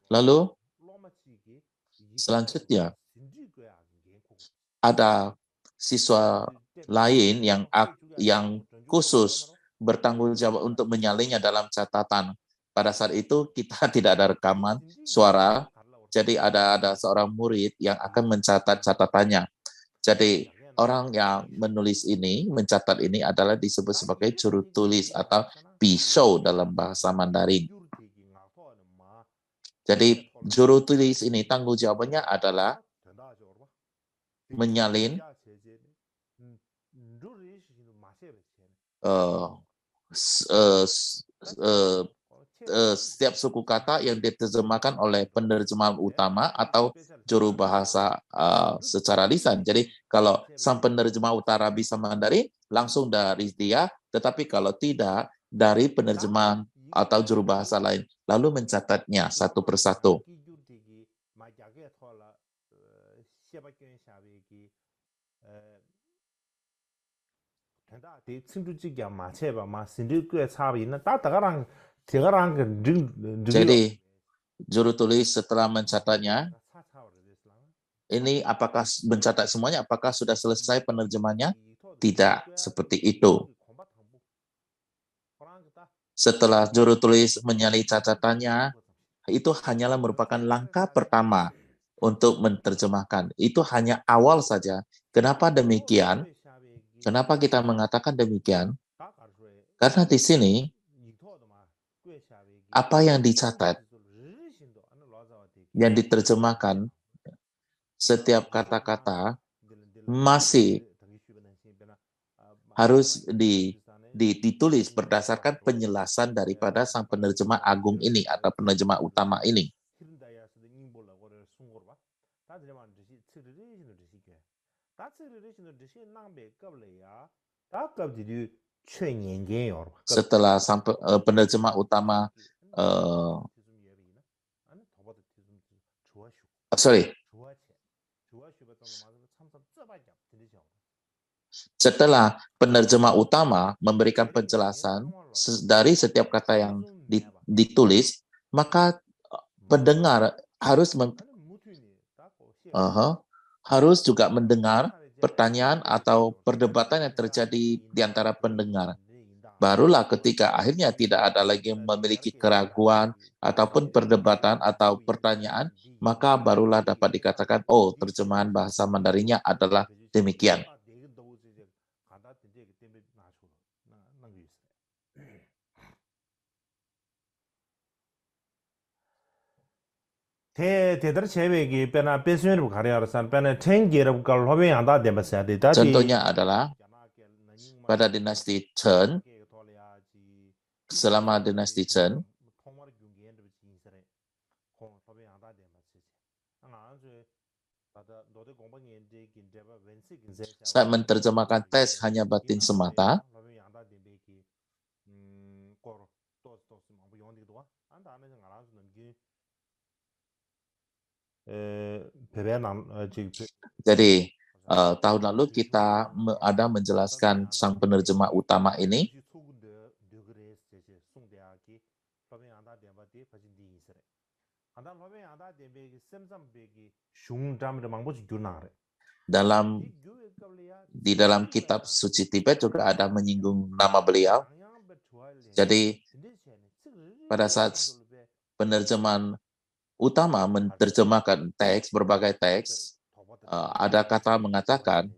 Lalu, selanjutnya, ada siswa lain yang khusus bertanggung jawab untuk menyalinnya dalam catatan. Pada saat itu kita tidak ada rekaman suara, jadi ada seorang murid yang akan mencatat catatannya. Jadi orang yang menulis ini, mencatat ini adalah disebut sebagai juru tulis atau bishou dalam bahasa Mandarin. Jadi juru tulis ini tanggung jawabnya adalah menyalin setiap suku kata yang diterjemahkan oleh penerjemah utama atau juru bahasa secara lisan. Jadi kalau sang penerjemah utara bisa Mandarin, langsung dari dia, tetapi kalau tidak, dari penerjemah atau juru bahasa lain, lalu mencatatnya satu persatu. Jadi, juru tulis setelah mencatatnya, ini apakah mencatat semuanya, apakah sudah selesai penerjemahnya? Tidak seperti itu. Setelah juru tulis menyalin catatannya, itu hanyalah merupakan langkah pertama untuk menerjemahkan. Itu hanya awal saja. Kenapa demikian? Kenapa kita mengatakan demikian? Karena di sini, apa yang dicatat, yang diterjemahkan, setiap kata-kata masih harus ditulis berdasarkan penjelasan daripada sang penerjemah agung ini atau penerjemah utama ini. Setelah penerjemah utama setelah penerjemah utama memberikan penjelasan dari setiap kata yang ditulis, maka pendengar harus juga mendengar pertanyaan atau perdebatan yang terjadi di antara pendengar. Barulah ketika akhirnya tidak ada lagi memiliki keraguan ataupun perdebatan atau pertanyaan, maka barulah dapat dikatakan, oh, terjemahan bahasa Mandarinnya adalah demikian. Contohnya adalah pada dinasti Chen, selama dinasti Chen, Saat menerjemahkan teks hanya batin semata, jadi tahun lalu kita ada menjelaskan sang penerjemah utama ini. Di dalam kitab suci Tibet juga ada menyinggung nama beliau. Jadi pada saat penerjemahan utama menerjemahkan teks, berbagai teks, ada kata mengatakan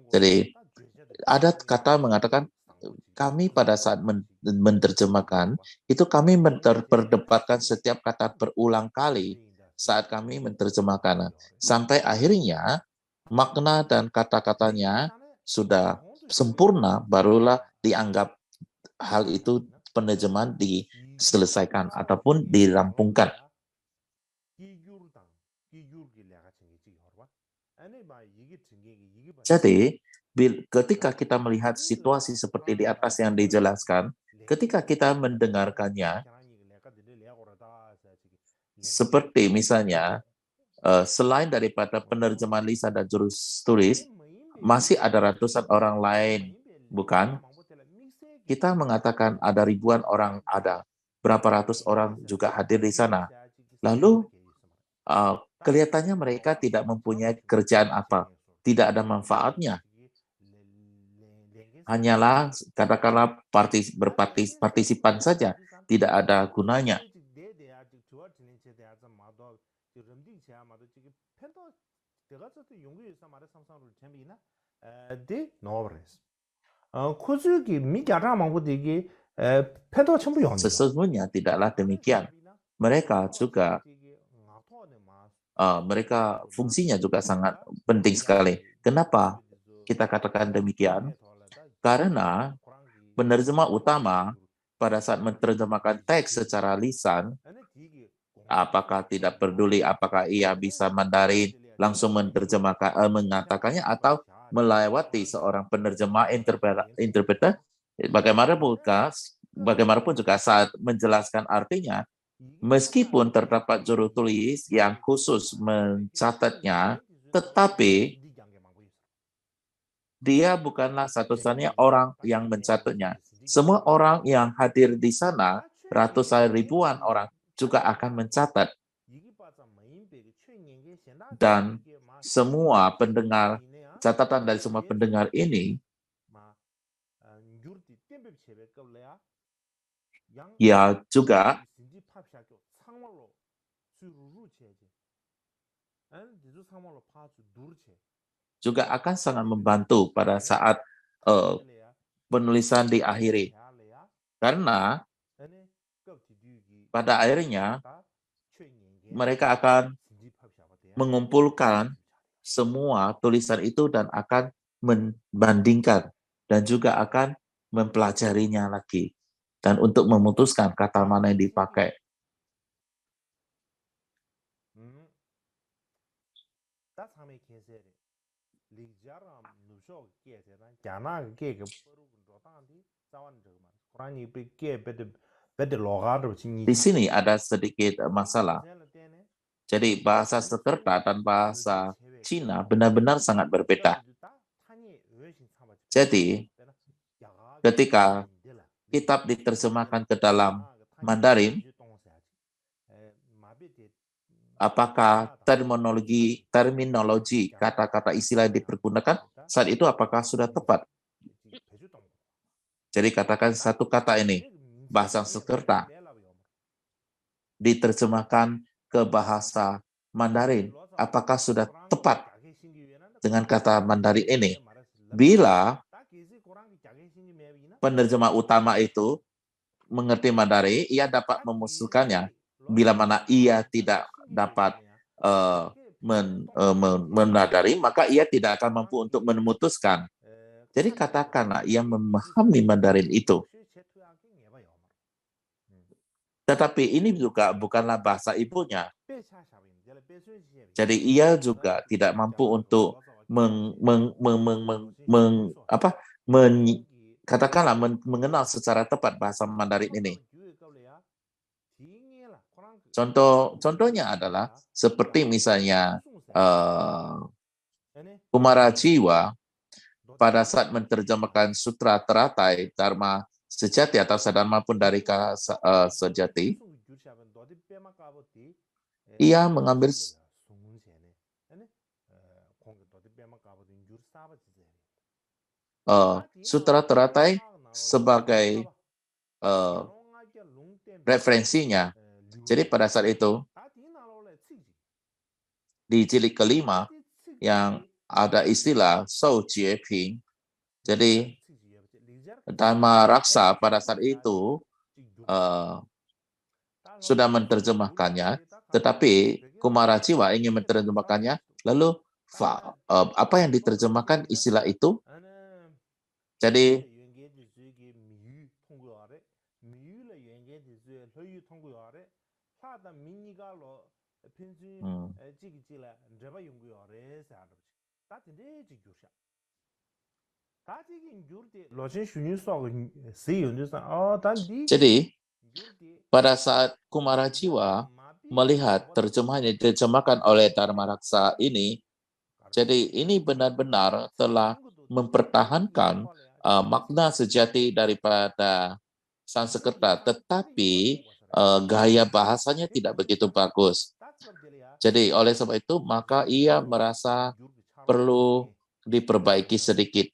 jadi ada kata mengatakan kami pada saat menerjemahkan itu kami memperdebatkan setiap kata berulang kali saat kami menerjemahkan sampai akhirnya makna dan kata-katanya sudah sempurna, barulah dianggap hal itu penerjemahan diselesaikan ataupun dirampungkan. Jadi, ketika kita melihat situasi seperti di atas yang dijelaskan, ketika kita mendengarkannya, seperti misalnya, selain daripada penerjemahan lisan dan juru tulis, masih ada ratusan orang lain, bukan? Kita mengatakan ada ribuan orang ada, berapa ratus orang juga hadir di sana. Lalu, kelihatannya mereka tidak mempunyai kerjaan apa, tidak ada manfaatnya. Hanyalah katakanlah berpartisipan saja, tidak ada gunanya. Sesungguhnya tidaklah demikian. Mereka juga mereka fungsinya juga sangat penting sekali. Kenapa kita katakan demikian? Karena penerjemah utama pada saat menerjemahkan teks secara lisan, apakah tidak peduli apakah ia bisa Mandarin, langsung menerjemahkan, mengatakannya, atau melewati seorang penerjemah interpreter, bagaimanapun juga saat menjelaskan artinya, meskipun terdapat juru tulis yang khusus mencatatnya, tetapi dia bukanlah satu-satunya orang yang mencatatnya. Semua orang yang hadir di sana, ratusan ribuan orang, juga akan mencatat. Dan semua pendengar, catatan dari semua pendengar ini, ya juga akan sangat membantu pada saat penulisan diakhiri. Karena pada akhirnya mereka akan mengumpulkan semua tulisan itu dan akan membandingkan dan juga akan mempelajarinya lagi dan untuk memutuskan kata mana yang dipakai. Di sini ada sedikit masalah. Jadi bahasa Sanskerta dan bahasa Cina benar-benar sangat berbeda. Jadi ketika kitab diterjemahkan ke dalam Mandarin, apakah terminologi kata-kata istilah yang dipergunakan saat itu apakah sudah tepat? Jadi katakan satu kata ini, bahasa Sanskerta, diterjemahkan ke bahasa Mandarin, apakah sudah tepat dengan kata Mandarin ini? Bila penerjemah utama itu mengerti Mandarin, ia dapat memusulkannya. Bila mana ia tidak dapat menadari, maka ia tidak akan mampu untuk memutuskan. Jadi katakanlah ia memahami Mandarin itu, tetapi ini juga bukanlah bahasa ibunya. Jadi ia juga tidak mampu untuk katakanlah mengenal secara tepat bahasa Mandarin ini. Contohnya adalah seperti misalnya Kumara Jiwa pada saat menerjemahkan Sutra Teratai Dharma Sejati atau Sadharma Pundarika Sejati, ia mengambil Sutra Teratai sebagai referensinya. Jadi pada saat itu, di jilid kelima, yang ada istilah Shou Jie Ping, jadi Dharma Raksa pada saat itu sudah menerjemahkannya, tetapi Kumara Jiwa ingin menerjemahkannya, lalu apa yang diterjemahkan istilah itu? Jadi jadi pada saat Kumara Jiwa melihat terjemahan yang diterjemahkan oleh Dharma Raksa ini, jadi ini benar-benar telah mempertahankan makna sejati daripada Sanskerta, tetapi gaya bahasanya tidak begitu bagus. Jadi oleh sebab itu, maka ia merasa perlu diperbaiki sedikit.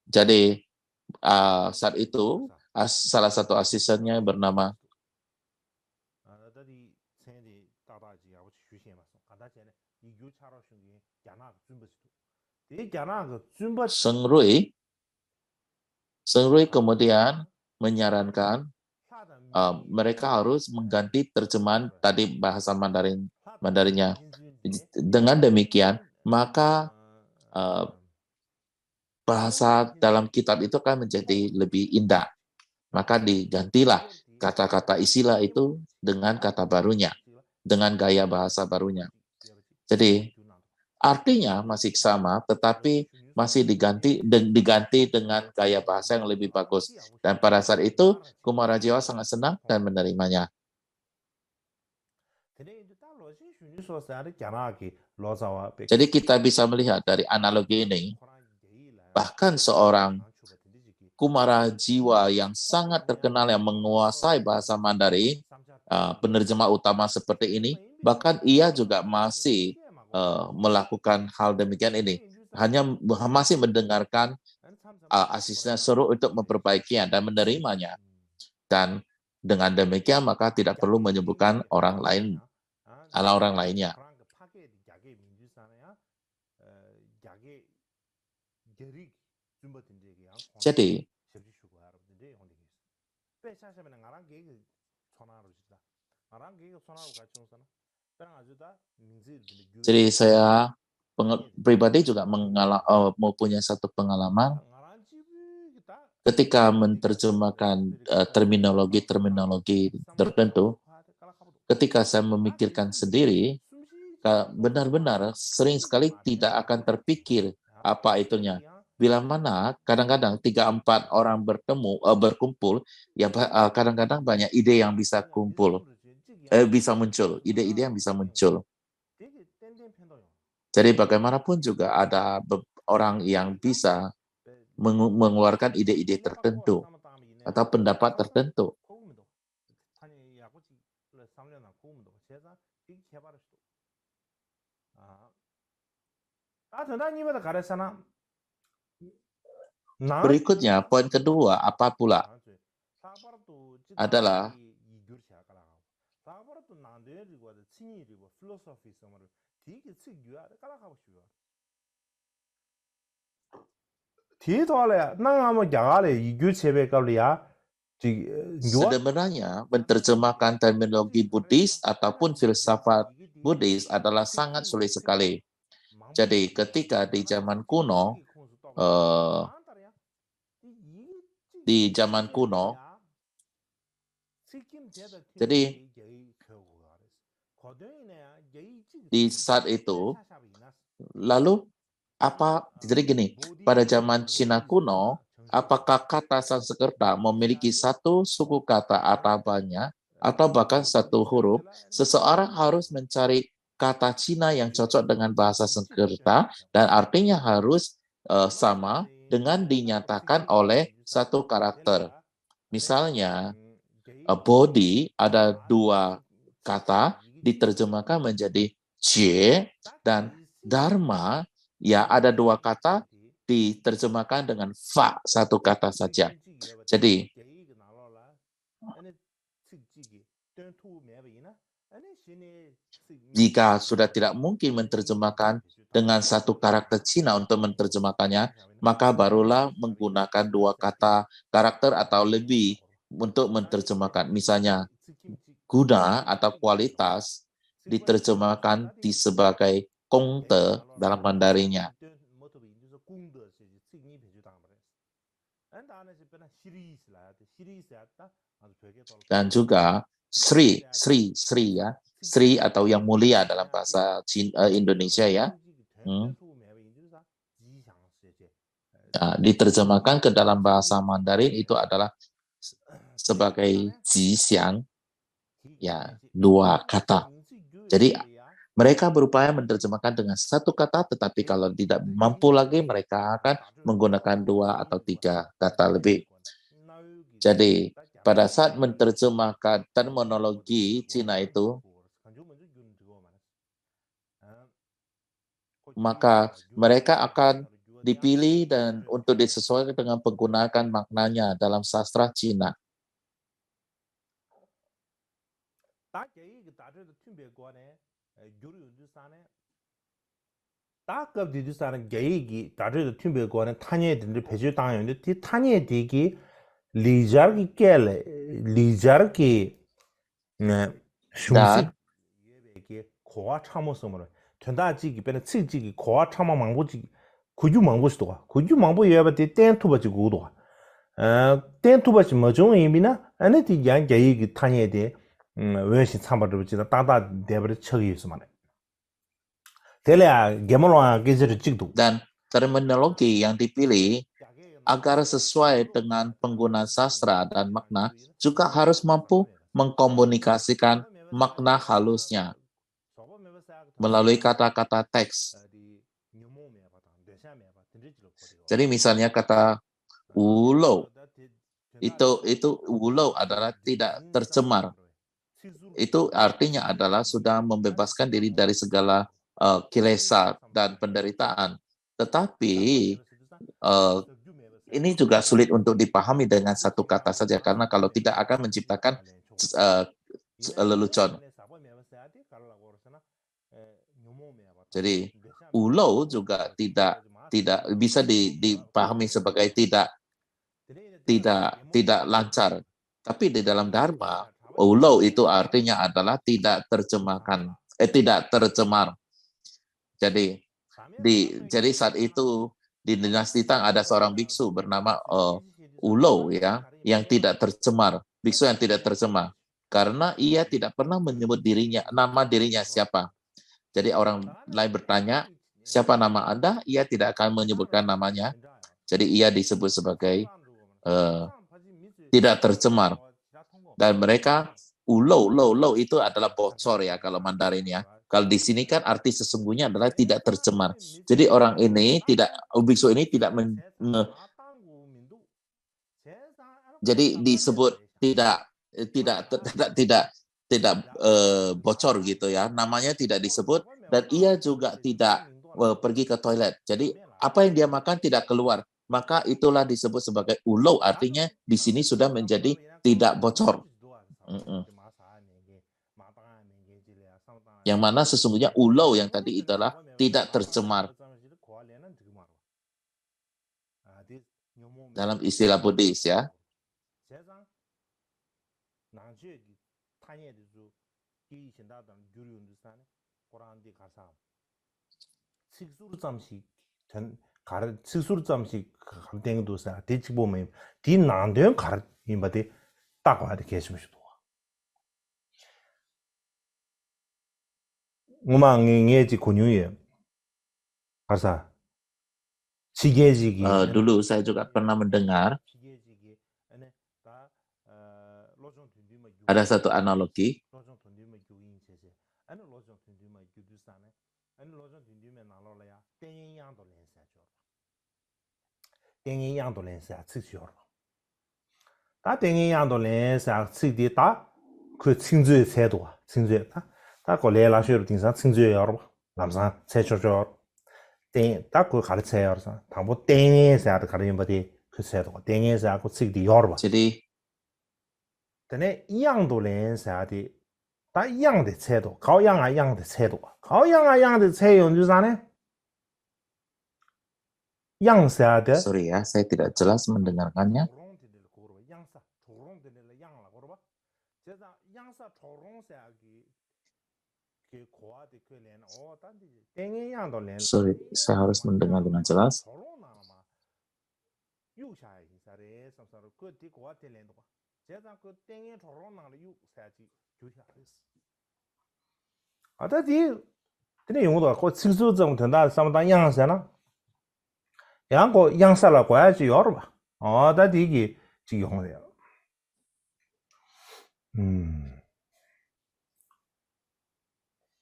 Jadi saat itu salah satu asistennya bernama Seng Rui. Seng Rui kemudian menyarankan mereka harus mengganti terjemahan tadi bahasa Mandarinnya. Dengan demikian, maka bahasa dalam kitab itu akan menjadi lebih indah. Maka digantilah kata-kata istilah itu dengan kata barunya, dengan gaya bahasa barunya. Jadi artinya masih sama, tetapi masih diganti dengan gaya bahasa yang lebih bagus. Dan pada saat itu, Kumara Jiwa sangat senang dan menerimanya. Jadi kita bisa melihat dari analogi ini, bahkan seorang Kumara Jiwa yang sangat terkenal yang menguasai bahasa Mandarin, penerjemah utama seperti ini, bahkan ia juga masih melakukan hal demikian ini. Hanya masih mendengarkan asisten suruh untuk memperbaikinya dan menerimanya. Dan dengan demikian maka tidak perlu menyebutkan orang lainnya. Jadi saya pribadi juga mempunyai satu pengalaman ketika menerjemahkan terminologi tertentu. Ketika saya memikirkan sendiri, benar-benar sering sekali tidak akan terpikir apa itunya. Bila mana kadang-kadang 3-4 orang berkumpul, ya kadang-kadang banyak ide yang bisa muncul, ide-ide yang bisa muncul. Jadi bagaimanapun juga ada orang yang bisa mengeluarkan ide-ide tertentu atau pendapat tertentu. Berikutnya, poin kedua, apa pula? Adalah sebenarnya menerjemahkan terminologi Buddhis ataupun filsafat Buddhis adalah sangat sulit sekali. Jadi ketika di zaman kuno, eh, di zaman kuno, jadi di saat itu, lalu jadi gini, pada zaman Cina kuno, apakah kata Sanskerta memiliki satu suku kata atau banyak, atau bahkan satu huruf, seseorang harus mencari kata Cina yang cocok dengan bahasa Sanskerta, dan artinya harus sama dengan dinyatakan oleh satu karakter. Misalnya, body ada dua kata, diterjemahkan menjadi jie, dan dharma ya ada dua kata diterjemahkan dengan fa, satu kata saja. Jadi jika sudah tidak mungkin menerjemahkan dengan satu karakter Cina untuk menerjemahkannya, maka barulah menggunakan dua kata karakter atau lebih untuk menerjemahkan. Misalnya, guna atau kualitas diterjemahkan sebagai kongte dalam Mandarinnya. Dan juga Sri ya, Sri atau yang mulia dalam bahasa Indonesia ya. Nah, diterjemahkan ke dalam bahasa Mandarin itu adalah sebagai Jixiang, ya, dua kata. Jadi mereka berupaya menerjemahkan dengan satu kata, tetapi kalau tidak mampu lagi, mereka akan menggunakan dua atau tiga kata lebih. Jadi pada saat menerjemahkan terminologi Cina itu, maka mereka akan dipilih dan untuk disesuaikan dengan menggunakan maknanya dalam sastra Cina. 다급디디사는 계획이 다들 팀별과는 탄예들이 배주 당연히 뒤 탄예 되기 리자르기 깨래 리자르기 네 Dan 슝식 이게 고아 참모성으로 전다지기 변에 찌지기 고아 참모 망보지 구주 망보시도가 구주 망보 예바데 땡투바지 구도가 땡투바지 뭐종 의미나 아니디 양 계획이 탄예데 외신 참바를 지다 다다 대버리 척이 있으면 dan terminologi yang dipilih agar sesuai dengan penggunaan sastra dan makna juga harus mampu mengkomunikasikan makna halusnya melalui kata-kata teks. Jadi misalnya kata ulo, itu ulo adalah tidak tercemar. Itu artinya adalah sudah membebaskan diri dari segala kilesa dan penderitaan. Tetapi ini juga sulit untuk dipahami dengan satu kata saja, karena kalau tidak akan menciptakan lelucon. Jadi ulo juga tidak bisa dipahami sebagai tidak lancar. Tapi di dalam Dharma, ulo itu artinya adalah tidak tercemar. Jadi saat itu di dinasti Tang ada seorang biksu bernama Ulo ya, yang tidak tercemar, biksu yang tidak tercemar, karena ia tidak pernah menyebut nama dirinya siapa. Jadi orang lain bertanya, siapa nama Anda? Ia tidak akan menyebutkan namanya. Jadi ia disebut sebagai tidak tercemar. Dan mereka lo itu adalah bocor ya kalau Mandarin ya. Kalau di sini kan arti sesungguhnya adalah tidak tercemar. Jadi orang ini biksu ini jadi disebut tidak bocor gitu ya. Namanya tidak disebut dan ia juga tidak pergi ke toilet. Jadi apa yang dia makan tidak keluar. Maka itulah disebut sebagai ulo, artinya di sini sudah menjadi tidak bocor. Yang mana sesungguhnya ulo yang tadi itulah tidak tercemar. Dalam istilah Buddhis ya. 칙수르점씩 가르 칙수르점씩 감땡도사 대치 보면 뒤 난된 가르 이마데 딱 와야 돼 계시면서도 음악의 권유에 가사 지게지기 Dulu saya juga pernah mendengar ada satu analogi. 다 땡이양도 렌사 측디 다그 칭주의 세도가 칭주의 다 고래라셔로 등산 칭주의 여러 남산 세초죠 땡다그 가르쳐요 그래서 당보 땡에서 가르쳐 버디 그 세도가 땡에서 그 측디 여러 Jadi 근데 이양도 렌사디 다 이양의 세도 가오양아 이양의 세도가 가오양아 이양의 세요 주사네 양사데 sorry ya, saya tidak jelas mendengarkannya. Sorry, saya harus mendengar dengan jelas. 근데 용도가 그 칠수점 된다 상당 양사나 양고 양사라 과야지 여러 봐. 이게 지금 용어요.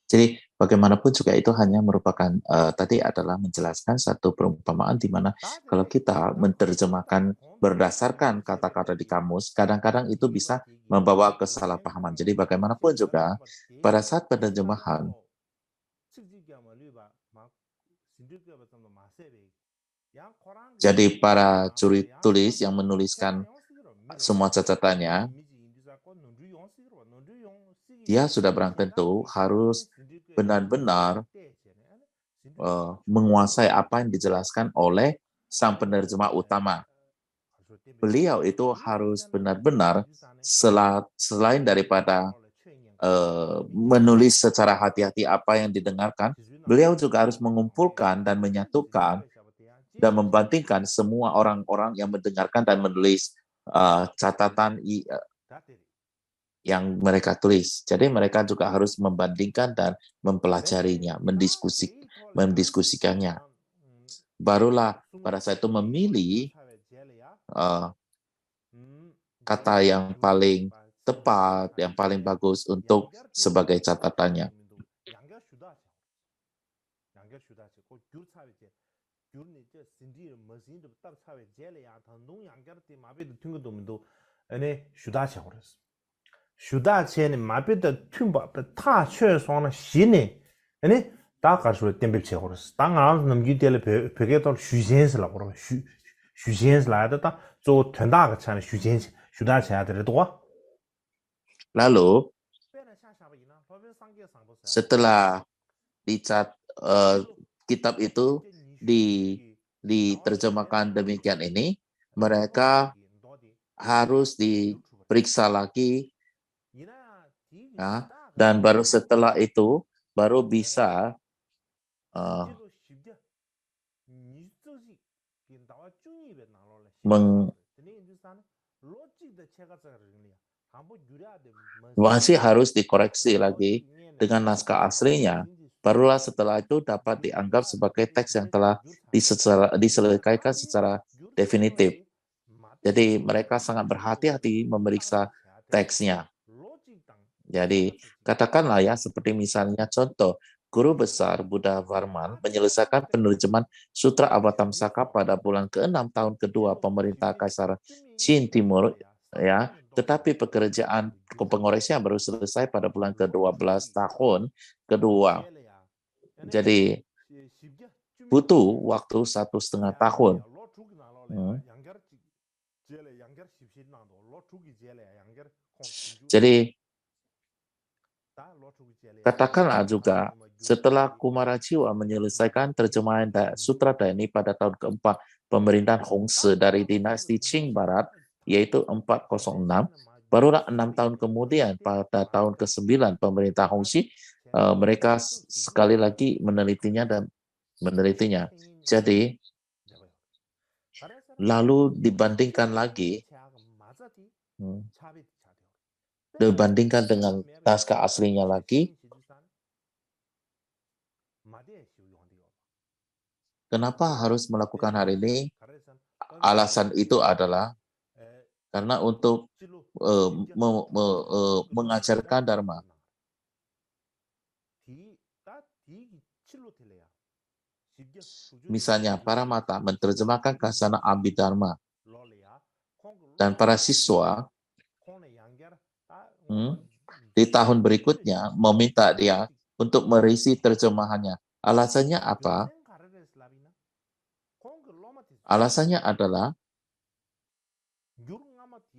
Jadi bagaimanapun juga itu hanya merupakan tadi adalah menjelaskan satu perumpamaan di mana kalau kita menerjemahkan berdasarkan kata-kata di kamus, kadang-kadang itu bisa membawa kesalahpahaman. Jadi bagaimanapun juga pada saat penerjemahan, jadi para juri tulis yang menuliskan semua catatannya, dia sudah barang tentu harus benar-benar menguasai apa yang dijelaskan oleh sang penerjemah utama. Beliau itu harus benar-benar selain daripada menulis secara hati-hati apa yang didengarkan, beliau juga harus mengumpulkan dan menyatukan dan membandingkan semua orang-orang yang mendengarkan dan menulis catatan yang mereka tulis. Jadi mereka juga harus membandingkan dan mempelajarinya, mendiskusikannya. Barulah pada saat itu memilih kata yang paling tepat, yang paling bagus untuk sebagai catatannya. 슈다체는 마비의 튠바 타 최소한 신이 아니 다 가서 템베체 그랬어. 당안 넘기될 벽에도 슈젠스라고 그러. 슈젠스라다 저 된다가 차는 슈젠스 슈다체야들도 Lalu setelah dicat kitab itu diterjemahkan demikian ini, mereka harus diperiksa lagi ya, dan baru setelah itu baru bisa masih harus dikoreksi lagi dengan naskah aslinya. Barulah setelah itu dapat dianggap sebagai teks yang telah diselesaikan secara definitif. Jadi mereka sangat berhati-hati memeriksa teksnya. Jadi katakanlah ya, seperti misalnya contoh, guru besar Buddha Varman menyelesaikan penerjemahan Sutra Avatamsaka pada bulan ke-6 tahun kedua pemerintah Kaisar Qin Timur, ya. Tetapi pekerjaan pengoreksinya baru selesai pada bulan ke-12 tahun kedua. Jadi butuh waktu 1,5 tahun. Jadi katakanlah juga setelah Kumarajiwa menyelesaikan terjemahan Sutra Dhyani pada tahun keempat pemerintahan Hongse dari dinasti Qing Barat, yaitu 406, barulah 6 tahun kemudian pada tahun ke-9 pemerintah Hongxi, mereka sekali lagi menelitinya dan menelitinya. Jadi, lalu dibandingkan lagi, dibandingkan dengan naskah aslinya lagi, kenapa harus melakukan hal ini? Alasan itu adalah karena untuk mengajarkan Dharma. Misalnya, para mata menerjemahkan kasana Abhidharma dan para siswa di tahun berikutnya meminta dia untuk merisi terjemahannya. Alasannya apa? Alasannya adalah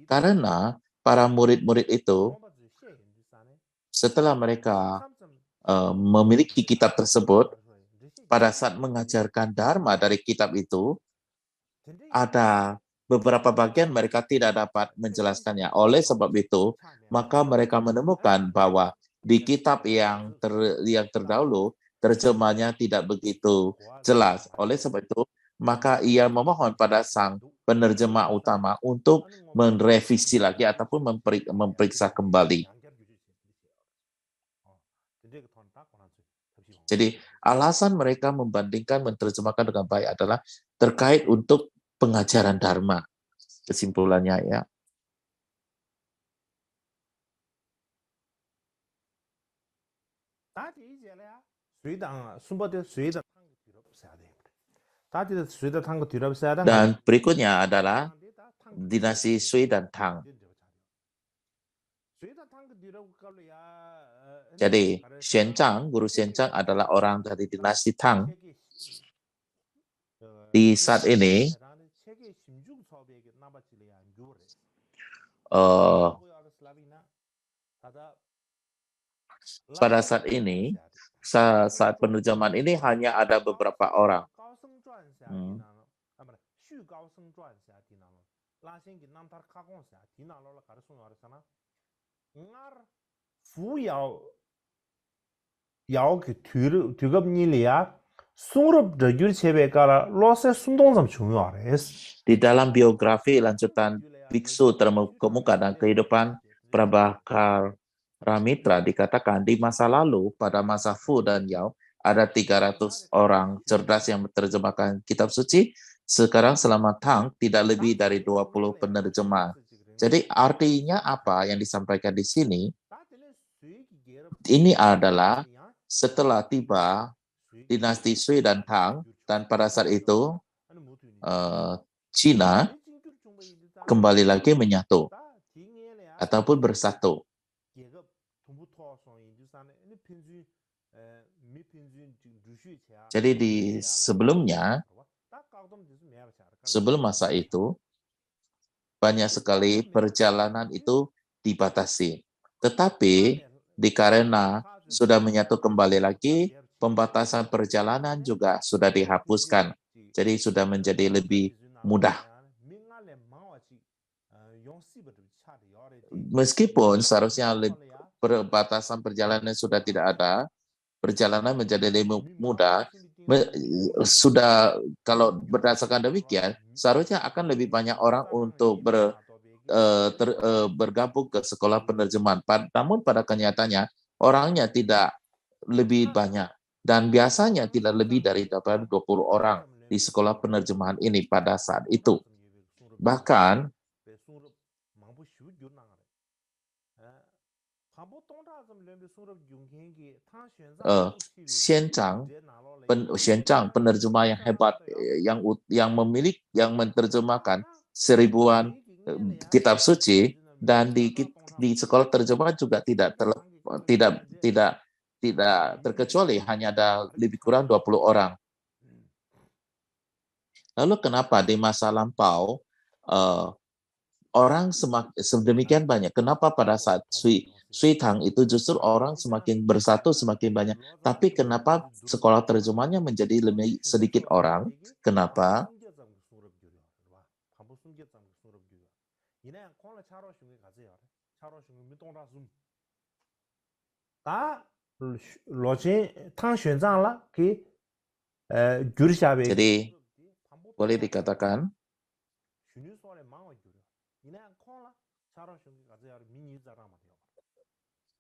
karena para murid-murid itu setelah mereka memiliki kitab tersebut, pada saat mengajarkan Dharma dari kitab itu, ada beberapa bagian mereka tidak dapat menjelaskannya. Oleh sebab itu, maka mereka menemukan bahwa di kitab yang terdahulu, terjemahnya tidak begitu jelas. Oleh sebab itu, maka ia memohon pada sang penerjemah utama untuk merevisi lagi ataupun memeriksa kembali. Jadi alasan mereka membandingkan menerjemahkan dengan baik adalah terkait untuk pengajaran Dharma. Kesimpulannya ya. Dan berikutnya adalah dinasti Sui dan Tang. Jadi Xianzang, Guru Xianzang adalah orang dari dinasti Tang. Di saat ini, pada saat ini, saat penerjemahan ini hanya ada beberapa orang. Di dalam biografi lanjutan biksu terkemuka dan kehidupan Prabhakar Ramitra dikatakan di masa lalu pada masa Fu dan Yao ada 300 orang cerdas yang menerjemahkan kitab suci. Sekarang selama Tang tidak lebih dari 20 penerjemah. Jadi artinya apa yang disampaikan di sini? Ini adalah setelah tiba dinasti Sui dan Tang, dan pada saat itu Cina kembali lagi menyatu ataupun bersatu. Jadi di sebelumnya, sebelum masa itu, banyak sekali perjalanan itu dibatasi. Tetapi dikarena sudah menyatu kembali lagi, pembatasan perjalanan juga sudah dihapuskan. Jadi sudah menjadi lebih mudah. Meskipun seharusnya perbatasan perjalanan sudah tidak ada, perjalanan menjadi lebih mudah, sudah kalau berdasarkan demikian, seharusnya akan lebih banyak orang untuk bergabung ke sekolah penerjemahan. Namun pada kenyataannya, orangnya tidak lebih banyak. Dan biasanya tidak lebih dari 20 orang di sekolah penerjemahan ini pada saat itu. Bahkan, Xianzang penerjemah yang hebat yang menerjemahkan seribuan kitab suci, dan di sekolah terjemahan juga tidak terkecuali, hanya ada lebih kurang 20 orang. Lalu kenapa di masa lampau orang sedemikian banyak? Kenapa pada saat Sui Tang itu justru orang semakin bersatu, semakin banyak? Tapi kenapa sekolah terjemahnya menjadi lebih sedikit orang? Kenapa? 규르샤베 Jadi boleh dikatakan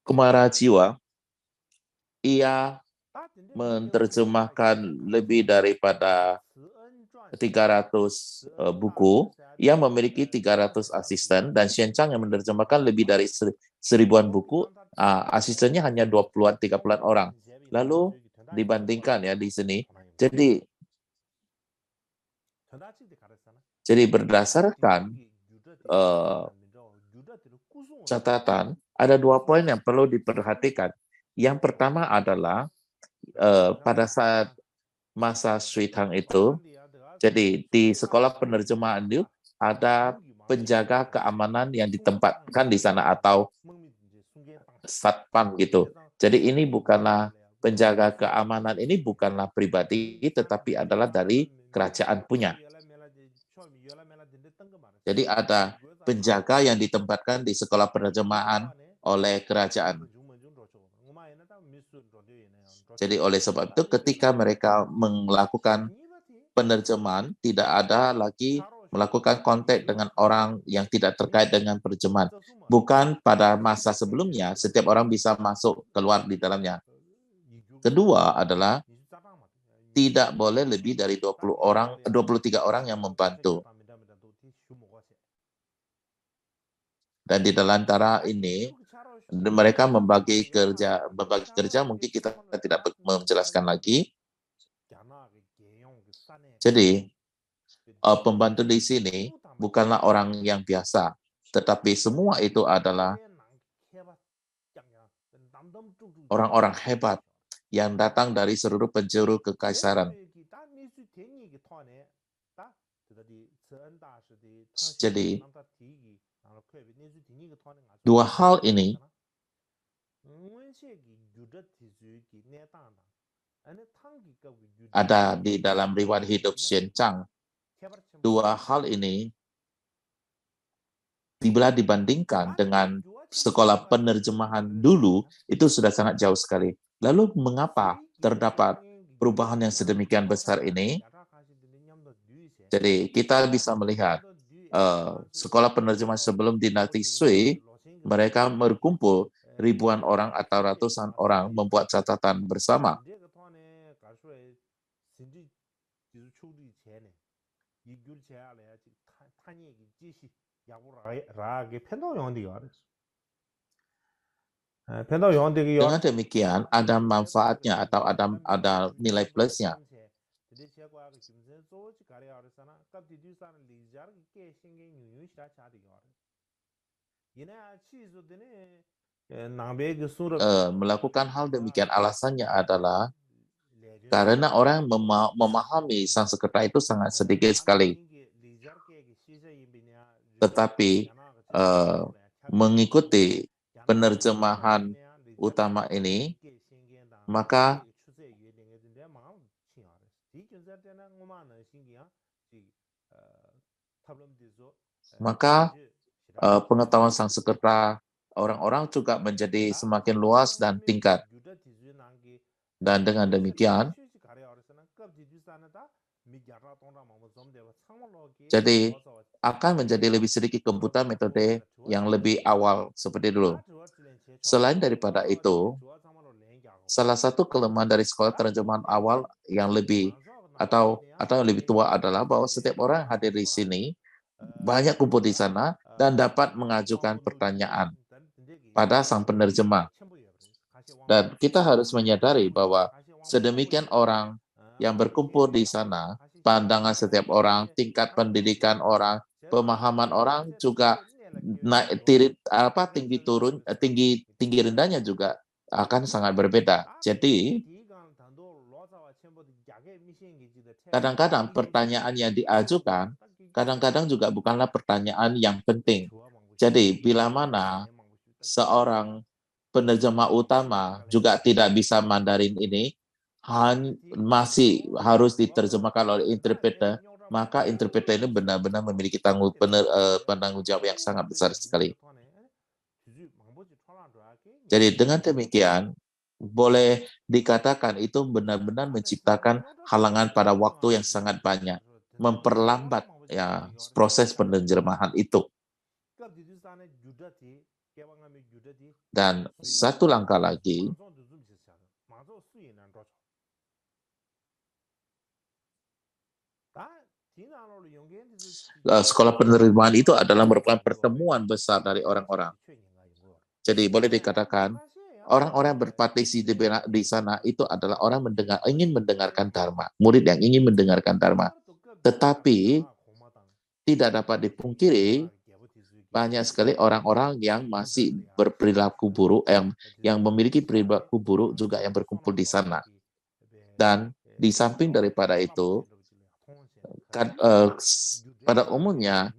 Kumara Jiwa, ia menerjemahkan lebih daripada 300 buku. Ia memiliki 300 asisten dan Shen Chang yang menerjemahkan lebih dari 1000-an buku. Asistennya hanya 20-an, 30-an orang. Lalu dibandingkan ya di sini. Jadi berdasarkan catatan, ada 2 poin yang perlu diperhatikan. Yang pertama adalah pada saat masa Sui Tang itu, jadi di sekolah penerjemahan itu ada penjaga keamanan yang ditempatkan di sana atau satpam gitu. Jadi ini bukanlah penjaga keamanan, ini bukanlah pribadi, tetapi adalah dari kerajaan punya. Jadi ada penjaga yang ditempatkan di sekolah penerjemahan oleh kerajaan. Jadi oleh sebab itu ketika mereka melakukan penerjemahan, tidak ada lagi melakukan kontak dengan orang yang tidak terkait dengan penerjemahan. Bukan pada masa sebelumnya, setiap orang bisa masuk keluar di dalamnya. Kedua adalah tidak boleh lebih dari 23 orang yang membantu. Dan di dalam antara ini, mereka membagi kerja mungkin kita tidak menjelaskan lagi. Jadi, pembantu di sini bukanlah orang yang biasa, tetapi semua itu adalah orang-orang hebat yang datang dari seluruh penjuru kekaisaran. Jadi, dua hal ini ada di dalam riwayat hidup Shen Chang. Dua hal ini bila dibandingkan dengan sekolah penerjemahan dulu, itu sudah sangat jauh sekali. Lalu mengapa terdapat perubahan yang sedemikian besar ini? Jadi kita bisa melihat sekolah penerjemahan sebelum dinasti Sui, mereka berkumpul ribuan orang atau ratusan orang membuat catatan bersama. Dengan demikian, ada manfaatnya atau ada nilai plusnya. Melakukan hal demikian alasannya adalah karena orang memahami Sanskerta itu sangat sedikit sekali. Tetapi mengikuti penerjemahan utama ini, maka pengetahuan Sanskerta orang-orang juga menjadi semakin luas dan tingkat. Dan dengan demikian, jadi akan menjadi lebih sedikit kebutuhan metode yang lebih awal seperti dulu. Selain daripada itu, salah satu kelemahan dari sekolah terjemahan awal yang lebih atau yang lebih tua adalah bahwa setiap orang yang hadir di sini banyak kumpul di sana dan dapat mengajukan pertanyaan pada sang penerjemah. Dan kita harus menyadari bahwa sedemikian orang yang berkumpul di sana, pandangan setiap orang, tingkat pendidikan orang, pemahaman orang juga naik tinggi rendahnya juga akan sangat berbeda. Jadi kadang-kadang pertanyaan yang diajukan kadang-kadang juga bukanlah pertanyaan yang penting. Jadi bila mana seorang penerjemah utama juga tidak bisa Mandarin ini, masih harus diterjemahkan oleh interpreter, maka interpreter ini benar-benar memiliki tanggung jawab yang sangat besar sekali. Jadi dengan demikian, boleh dikatakan itu benar-benar menciptakan halangan pada waktu yang sangat banyak, memperlambat ya proses penerjemahan itu. Dan satu langkah lagi, sekolah penerimaan itu adalah merupakan pertemuan besar dari orang-orang. Jadi boleh dikatakan orang-orang yang berpartisipasi di sana itu adalah orang ingin mendengarkan Dharma, murid yang ingin mendengarkan Dharma. Tetapi tidak dapat dipungkiri banyak sekali orang-orang yang masih berperilaku buruk, yang memiliki perilaku buruk juga yang berkumpul di sana. Dan di samping daripada itu, pada umumnya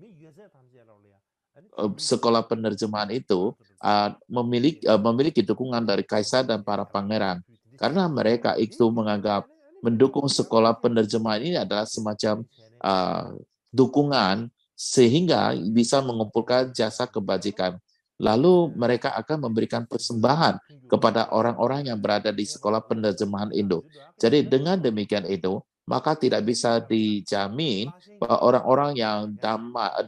sekolah penerjemahan itu memiliki dukungan dari kaisar dan para pangeran, karena mereka itu menganggap mendukung sekolah penerjemahan ini adalah semacam dukungan sehingga bisa mengumpulkan jasa kebajikan. Lalu mereka akan memberikan persembahan kepada orang-orang yang berada di sekolah penerjemahan Indo. Jadi dengan demikian itu, maka tidak bisa dijamin bahwa orang-orang yang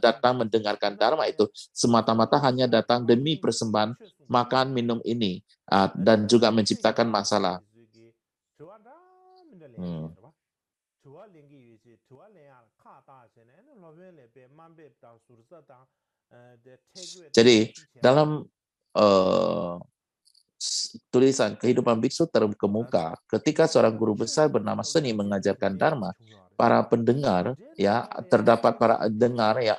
datang mendengarkan Dharma itu semata-mata hanya datang demi persembahan makan minum ini dan juga menciptakan masalah. Jadi dalam tulisan kehidupan biksu terkemuka, ketika seorang guru besar bernama Seni mengajarkan Dharma, para pendengar ya terdapat para dengar ya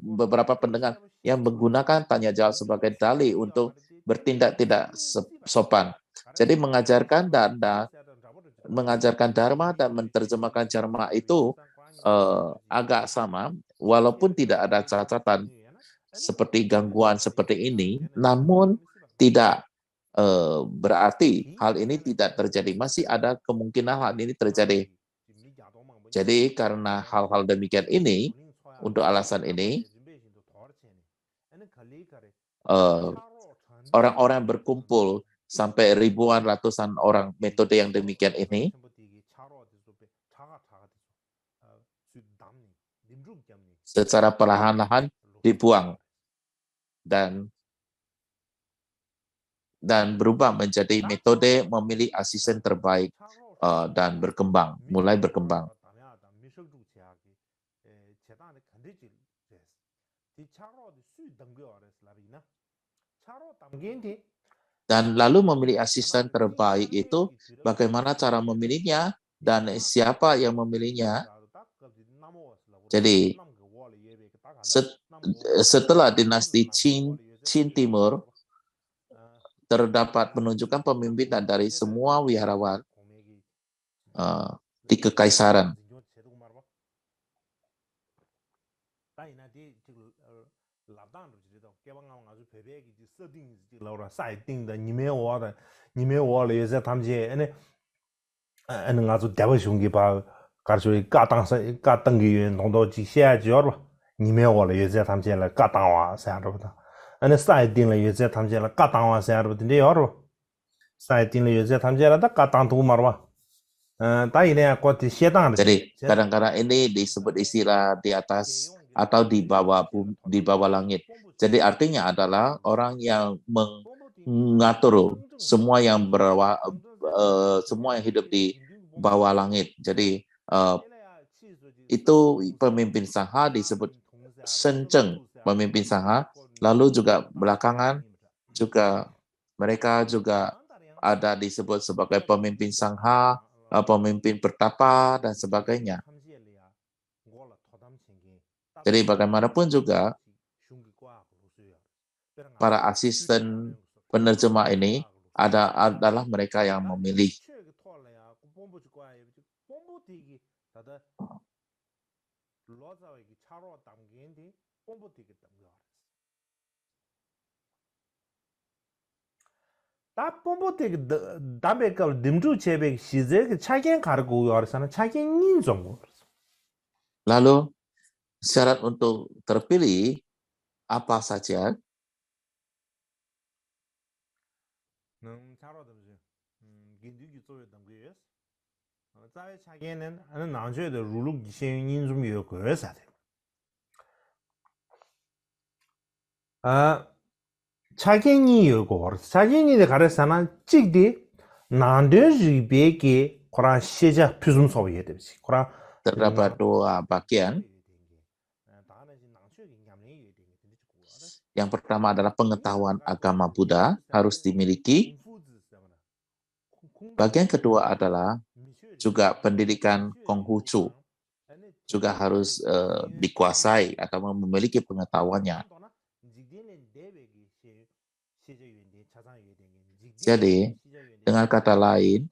beberapa pendengar yang menggunakan tanya jawab sebagai dalih untuk bertindak tidak sopan. Jadi mengajarkan Dharma dan menerjemahkan Dharma itu agak sama, walaupun tidak ada catatan seperti gangguan seperti ini, namun tidak berarti hal ini tidak terjadi. Masih ada kemungkinan hal ini terjadi. Jadi karena hal-hal demikian ini, untuk alasan ini, orang-orang berkumpul sampai ribuan, ratusan orang, metode yang demikian ini, secara perlahan-lahan dibuang dan berubah menjadi metode memilih asisten terbaik dan mulai berkembang. Dan lalu memilih asisten terbaik itu bagaimana cara memilihnya dan siapa yang memilihnya. Jadi setelah dinasti Qin Timur, terdapat penunjukan pemimpinan dari semua wiharawan di kekaisaran. Jadi kadang-kadang ini disebut istilah di atas atau di bawah langit. Jadi artinya adalah orang yang mengatur semua yang hidup di bawah langit. Jadi itu pemimpin sangha disebut Shenceng, pemimpin sangha. Lalu juga belakangan juga mereka juga ada disebut sebagai pemimpin sangha, pemimpin pertapa, dan sebagainya. Jadi bagaimanapun juga, para asisten penerjemah ini adalah mereka yang memilih. Lalu syarat untuk terpilih apa saja? gindu gi zoe dang ge yes zai cha gen nen an nang jue de ru lu gi xian yin zum ye ge sa de 아 자견이 요거 자견이 데 가르사나 찍디 난데 리베게 코라 시자 표준 소비에 되지 코라 Terdapat dua bagian. Yang pertama adalah pengetahuan agama Buddha harus dimiliki. Bagian kedua adalah juga pendidikan Konghucu juga harus dikuasai atau memiliki pengetahuannya. Jadi, dengan kata lain,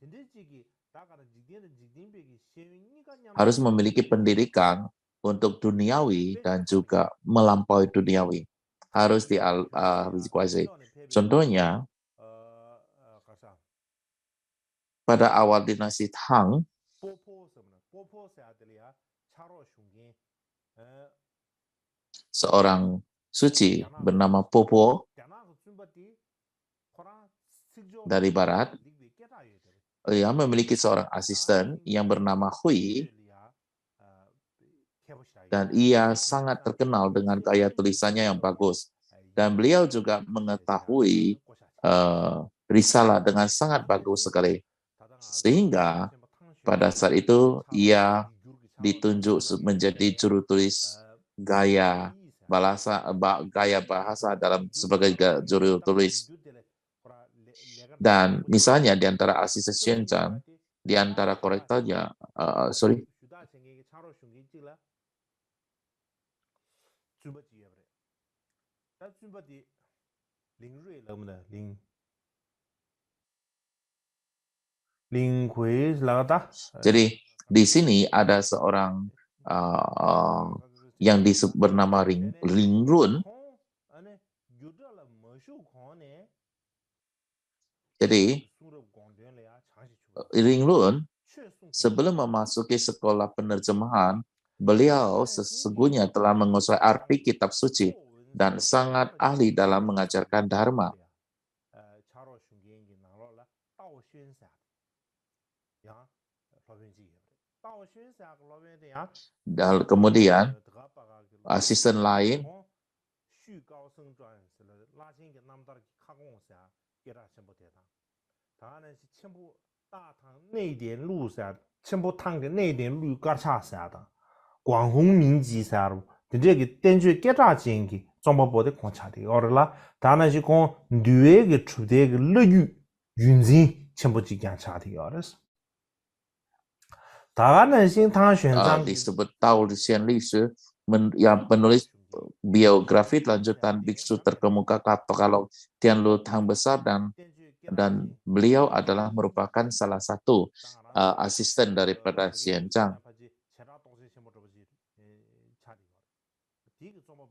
harus memiliki pendidikan untuk duniawi dan juga melampaui duniawi. Harus dikuasai. Contohnya, pada awal dinasti Tang, seorang suci bernama Popo dari barat, ia memiliki seorang asisten yang bernama Hui, dan ia sangat terkenal dengan gaya tulisannya yang bagus. Dan beliau juga mengetahui risalah dengan sangat bagus sekali. Sehingga pada saat itu ia ditunjuk menjadi juru tulis gaya bahasa dalam sebagai juru tulis. Dan misalnya di antara asisten Xianzang, di antara korektornya, jadi di sini ada seorang yang bernama Ling Run. Jadi Ling Run sebelum memasuki sekolah penerjemahan, beliau sesungguhnya telah menguasai arti kitab suci dan sangat ahli dalam mengajarkan dharma. Dan kemudian asisten lain disebut Tao Lisian Lisu, yang penulis biografi lanjutan biksu terkemuka kalau Tianlu Tang Besar, dan beliau adalah merupakan salah satu asisten daripada Xianzang.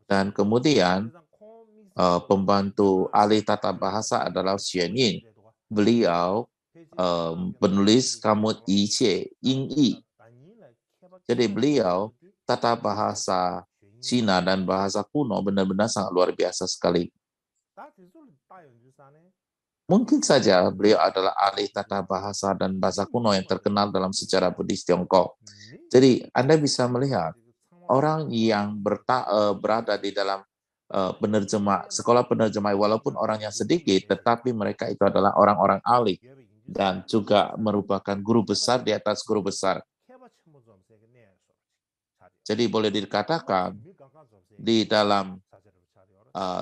Dan kemudian pembantu ahli tata bahasa adalah Xuan Yin. Beliau penulis Kamut Yicie Ying Yi. Jadi beliau tata bahasa Cina dan bahasa kuno benar-benar sangat luar biasa sekali. Mungkin saja beliau adalah ahli tata bahasa dan bahasa kuno yang terkenal dalam sejarah Buddhis Tiongkok. Jadi Anda bisa melihat orang yang berada di dalam sekolah penerjemah, walaupun orangnya sedikit, tetapi mereka itu adalah orang-orang ahli dan juga merupakan guru besar di atas guru besar. Jadi boleh dikatakan di dalam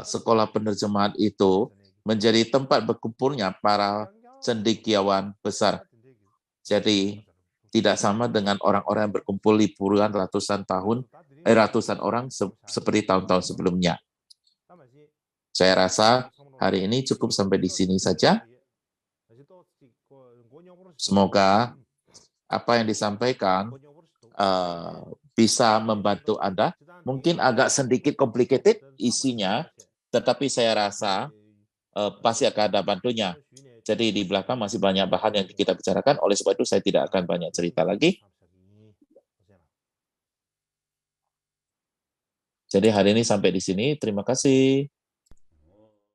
sekolah penerjemahan itu menjadi tempat berkumpulnya para cendekiawan besar. Jadi tidak sama dengan orang-orang yang berkumpul di puluhan ratusan orang seperti tahun-tahun sebelumnya. Saya rasa hari ini cukup sampai di sini saja. Semoga apa yang disampaikan bisa membantu Anda. Mungkin agak sedikit complicated isinya, tetapi saya rasa pasti akan ada bantunya. Jadi di belakang masih banyak bahan yang kita bicarakan, oleh sebab itu saya tidak akan banyak cerita lagi. Jadi hari ini sampai di sini, terima kasih.